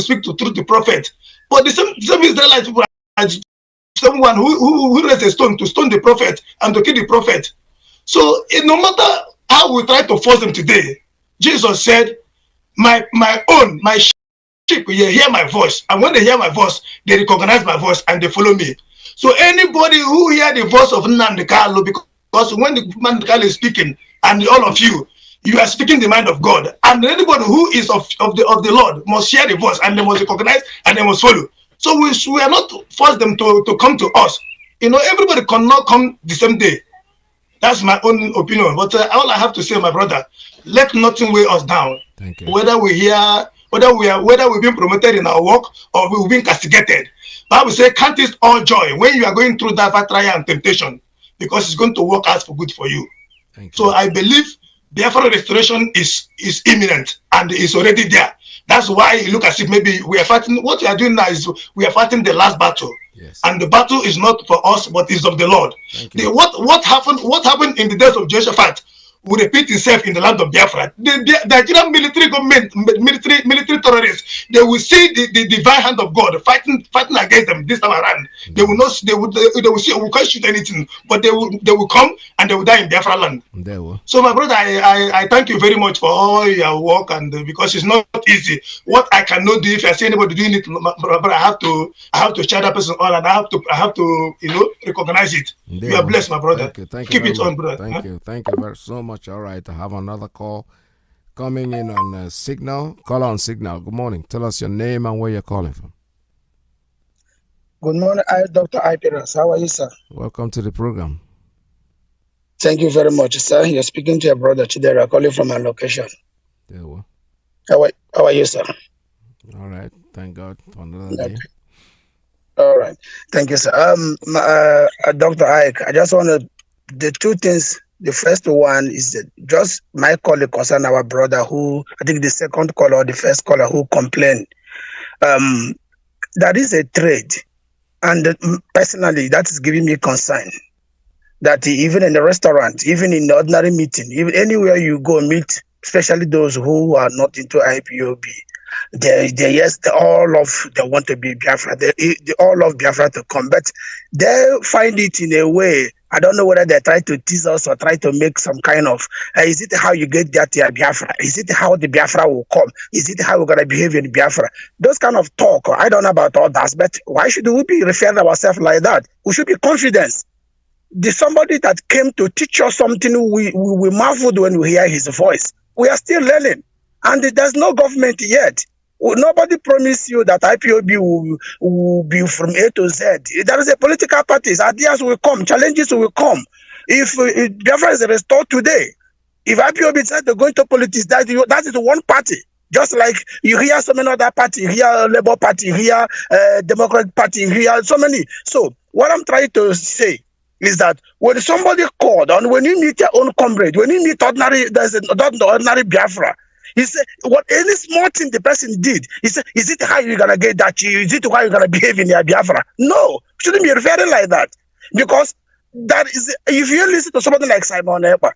Speak to truth the prophet. But the same Israelite people are someone who raised a stone to stone the prophet and to kill the prophet. So no matter how we try to force them today, Jesus said, my sheep will hear my voice, and when they hear my voice, they recognize my voice and they follow me. So anybody who hear the voice of Nnamdi Kanu, because when the Nnamdi Kanu is speaking, and all of you, you are speaking the mind of God, and anybody who is of the Lord must hear the voice, and they must recognize, and they must follow. So we are not force them to come to us. You know, everybody cannot come the same day. That's my own opinion. But all I have to say, my brother, let nothing weigh us down. Thank you. Whether we've been promoted in our work or we've been castigated. Bible says, count it all joy when you are going through that trial and temptation, because it's going to work out for good for you. So I believe Biafra restoration is imminent and is already there. That's why you look as if maybe we are fighting. What we are doing now is we are fighting the last battle, and the battle is not for us, but is of the Lord. What happened in the days of Jehoshaphat will repeat itself in the land of Biafra. The Nigerian military government, military terrorists, they will see the divine hand of God fighting against them this time around. They will not. They will see. We can't shoot anything, but they will come and they will die in Biafra land. They will. So my brother, I thank you very much for all your work, and because it's not easy. What I cannot do, if I see anybody doing it, my brother, I have to share that person on, and I have to recognize it. You are blessed, my brother. Thank you. Keep it on, brother. Thank you very so much. All right, I have another call coming in on Signal. Call on Signal. Good morning. Tell us your name and where you're calling from. Good morning, Dr. Ipob. How are you, sir? Welcome to the program. Thank you very much, sir. You're speaking to your brother Chidera, calling from our location. There we How are you, sir? All right. Thank God for another day. All right. Thank you, sir. Dr. Iyke, I just want to, the two things. The first one is that just my colleague concern our brother who, I think the second caller or the first caller who complained. That is a trade. And personally, that is giving me concern. That even in the restaurant, even in the ordinary meeting, even anywhere you go meet, especially those who are not into IPOB, they want to be Biafra. They all love Biafra to come, but they find it in a way. I don't know whether they try to tease us or try to make some kind of, is it how you get that to Biafra? Is it how the Biafra will come? Is it how we're going to behave in Biafra? Those kind of talk, I don't know about all that, but why should we be referring ourselves like that? We should be confident. Somebody that came to teach us something, we marveled when we hear his voice. We are still learning. And there's no government yet. Nobody promised you that IPOB will be from A to Z. There is a political parties. Ideas will come. Challenges will come. If Biafra is restored today, if IPOB decides to go into politics, that is one party. Just like you hear so many other parties, you hear Labour Party, you hear Democratic Party, you hear so many. So what I'm trying to say is that when somebody called, and when you meet your own comrade, when you meet there's an ordinary Biafra, he said, what any small thing the person did, he said, is it how you're going to get that? Is it how you're going to behave in your Biafra? No, shouldn't be referring like that. Because that is, if you listen to somebody like Simon Ekpa,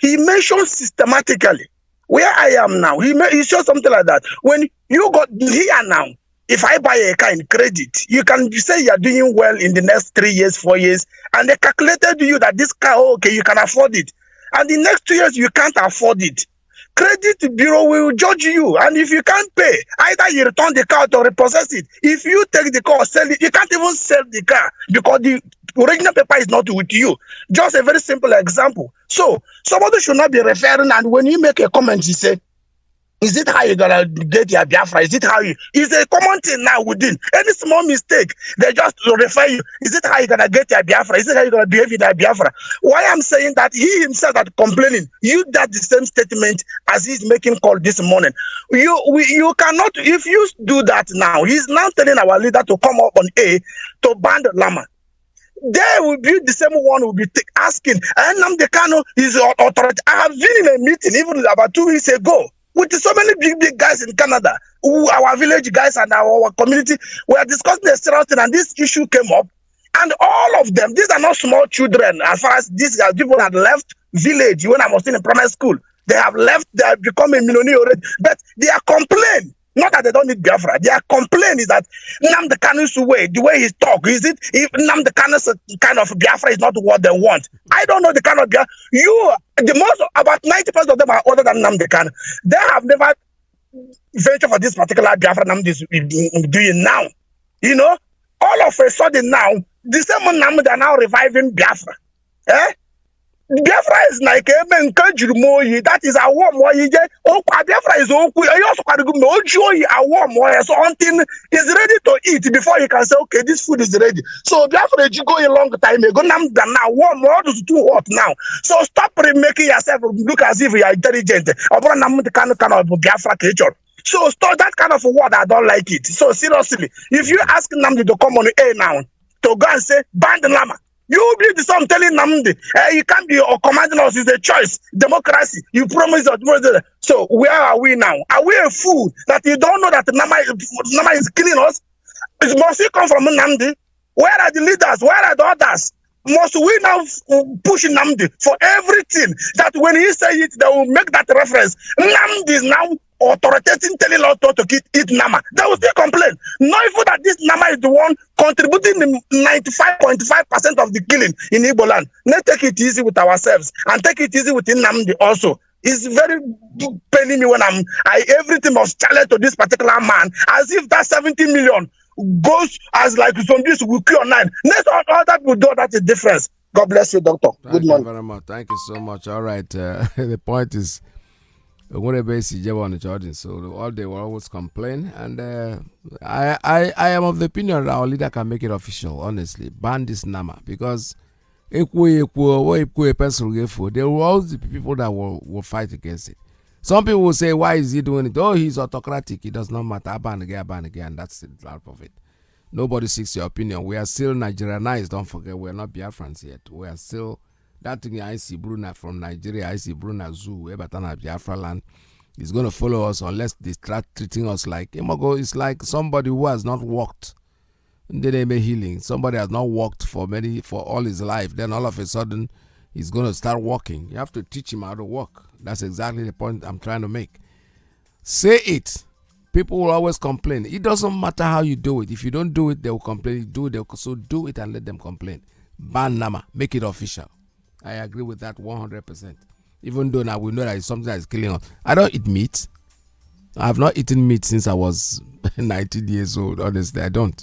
he mentions systematically where I am now. He shows something like that. When you got here now, if I buy a car in credit, you can say you're doing well in the next 3 years, 4 years, and they calculated to you that this car, okay, you can afford it. And the next 2 years, you can't afford it. Credit bureau will judge you, and if you can't pay, either you return the car or repossess it. If you take the car or sell it, you can't even sell the car because the original paper is not with you. Just a very simple example. So somebody should not be referring, and when you make a comment, you say, is it how you're gonna get your Biafra? Is it how you? It's a common thing now within. Any small mistake, they just refer you. Is it how you're gonna get your Biafra? Is it how you're gonna behave in your Biafra? Why I'm saying that he himself that complaining, you that the same statement as he's making call this morning. You cannot, if you do that now, he's now telling our leader to come up on A to ban the Lama. They will be the same one will be asking, NNAMDI'S Kanu is authority. I have been in a meeting even about 2 weeks ago with so many big guys in Canada, our village guys and our community. We are discussing the serious thing, and this issue came up. And all of them, these are not small children. As far as these people had left village when I was still in primary school, they have left, they have become a millionaire already. But they are complaining. Not that they don't need Biafra. Their complaint is that NNAMDI'S Kanu's way, the way he talk, is it if NNAMDI'S Kanu's kind of Biafra is not what they want? I don't know the kind of Biafra. About 90% of them are older than NNAMDI'S Kanu. They have never ventured for this particular Biafra NNAMDI'S doing now. You know, all of a sudden now, the same NNAMDI'S are now reviving Biafra. Biafra is like a man that is a warm way. Biafra is also a warm way. So until is ready to eat before you can say, okay, this food is ready. So Biafra is going a long time ago. Now warm water is too hot now. So stop making yourself look as if you are intelligent. Kind of Biafra culture. So stop that kind of word. I don't like it. So seriously, if you ask NNAMDI'S to come on A now to go and say ban the Lama. You be the same telling Namdi, you can't be or commanding us. It's a choice. Democracy. You promise us. So where are we now? Are we a fool that you don't know that Nama is killing us? It must come from Namdi. Where are the leaders? Where are the others? Must we now push Namdi for everything that when he say it, they will make that reference? Namdi is now authoritating, telling us not to eat Nama. They will still complain. Knowing that this Nama is the one contributing 95.5% of the killing in Igbo land. Let's take it easy with ourselves and take it easy with Namdi also. It's very paining me when everything must challenge to this particular man as if that 70 million goes as like some this will cure 9. Next all that will do that is difference. God bless you, doctor. Good morning. Thank you very much. Thank you so much. All right. The point is whatever is on the Jordan, so all they will always complain, and I am of the opinion that our leader can make it official. Honestly, ban this Nama because there will always be people that will fight against it. Some people will say, why is he doing it? Oh, he's autocratic. It does not matter. Ban again. That's the part of it. Nobody seeks your opinion. We are still Nigerianized. Don't forget, we're not Biafrans yet. We are still that thing. I see Bruna from Nigeria. I see Bruna Zoo. Ebatana Biafra land is going to follow us unless they start treating us like Imago. It's like somebody who has not walked. Then they may healing. Somebody has not walked for all his life. Then all of a sudden, he's going to start walking. You have to teach him how to walk. That's exactly the point I'm trying to make. Say it. People will always complain. It doesn't matter how you do it. If you don't do it, they will complain. You do it, so do it and let them complain. Ban Nama. Make it official. I agree with that 100%. Even though now we know that it's something that is killing us. I don't eat meat. I have not eaten meat since I was 19 years old. Honestly, I don't.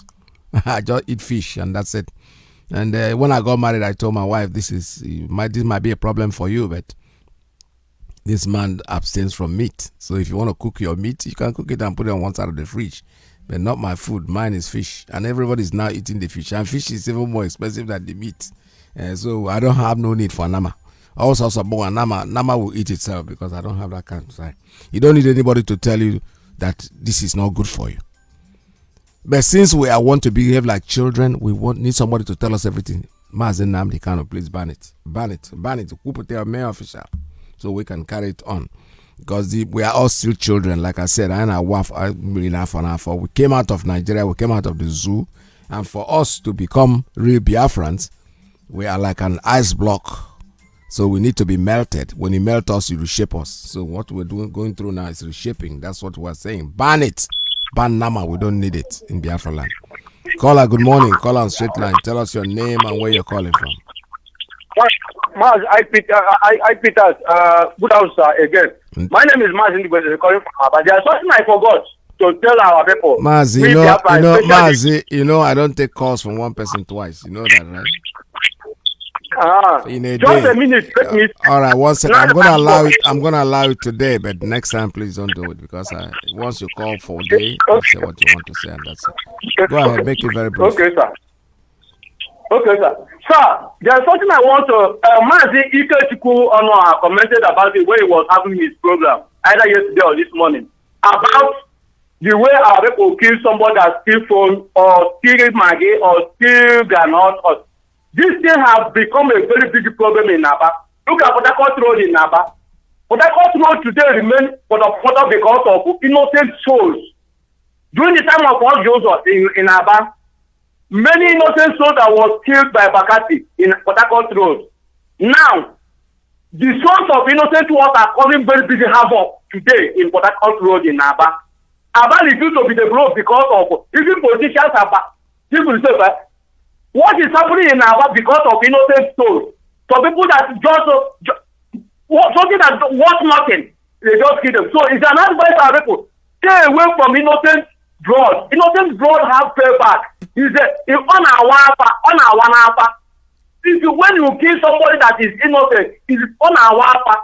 I just eat fish and that's it. And when I got married, I told my wife, this might be a problem for you, but this man abstains from meat. So if you want to cook your meat, you can cook it and put it on one side of the fridge. But not my food. Mine is fish. And everybody's now eating the fish. And fish is even more expensive than the meat. So I don't have no need for Nama. Also, Nama will eat itself because I don't have that kind of side. You don't need anybody to tell you that this is not good for you. But since we want to behave like children, we need somebody to tell us everything. Mazi Iyke, please ban it. Ban it. Ban it. Who put their main official so we can carry it on. Because we are all still children. Like I said, we came out of Nigeria, we came out of the zoo. And for us to become real Biafrans, we are like an ice block. So we need to be melted. When you melt us, you reshape us. So what we're going through now is reshaping. That's what we're saying. Ban it. Ban Nama. We don't need it in Biafra land. Caller, good morning. Call on straight line. Tell us your name and where you're calling from. Maz, I Peters. Good house again. My name is Mazi Iyke, calling from but there's something I forgot to tell our people. Mazi, Mazi, I don't take calls from one person twice. You know that, right? In a just day. A minute. All right, 1 second. I'm gonna allow it today, but next time please don't do it because once you call for a day, you say what you want to say and that's it. Go ahead, make it very brief. Okay, sir. Sir, there's something I want to Mazi Iyke commented about it when he was having his program, either yesterday or this morning, about the way our people kill somebody that steal phone or steal Maggie or steal granite or this thing has become a very big problem in Aba. Look at Port Harcourt Road in Aba. Port Harcourt Road today remains for the photo because of innocent souls. During the time of all Joseph in Aba, many innocent souls that was killed by Bakati in Port Harcourt Road. Now, the souls of innocent ones are causing very big havoc today in Port Harcourt Road in Aba. Aba refused to be developed because of even politicians are people say what is happening in Aba because of innocent souls. So people that just something that worth nothing, they just kill them. So it's an advice to people. Stay away from innocent blood. Innocent blood have payback. When you kill somebody that is innocent, it's on our alpha.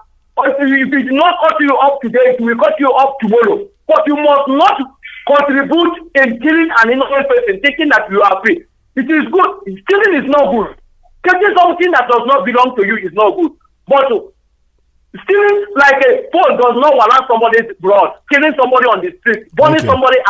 If it did not cut you up today, it will cut you up tomorrow. But you must not contribute in killing an innocent person, thinking that you are free. It is good. Stealing is not good. Taking something that does not belong to you is not good. But stealing like a phone does not allow somebody's blood. Killing somebody on the street, burning somebody alive.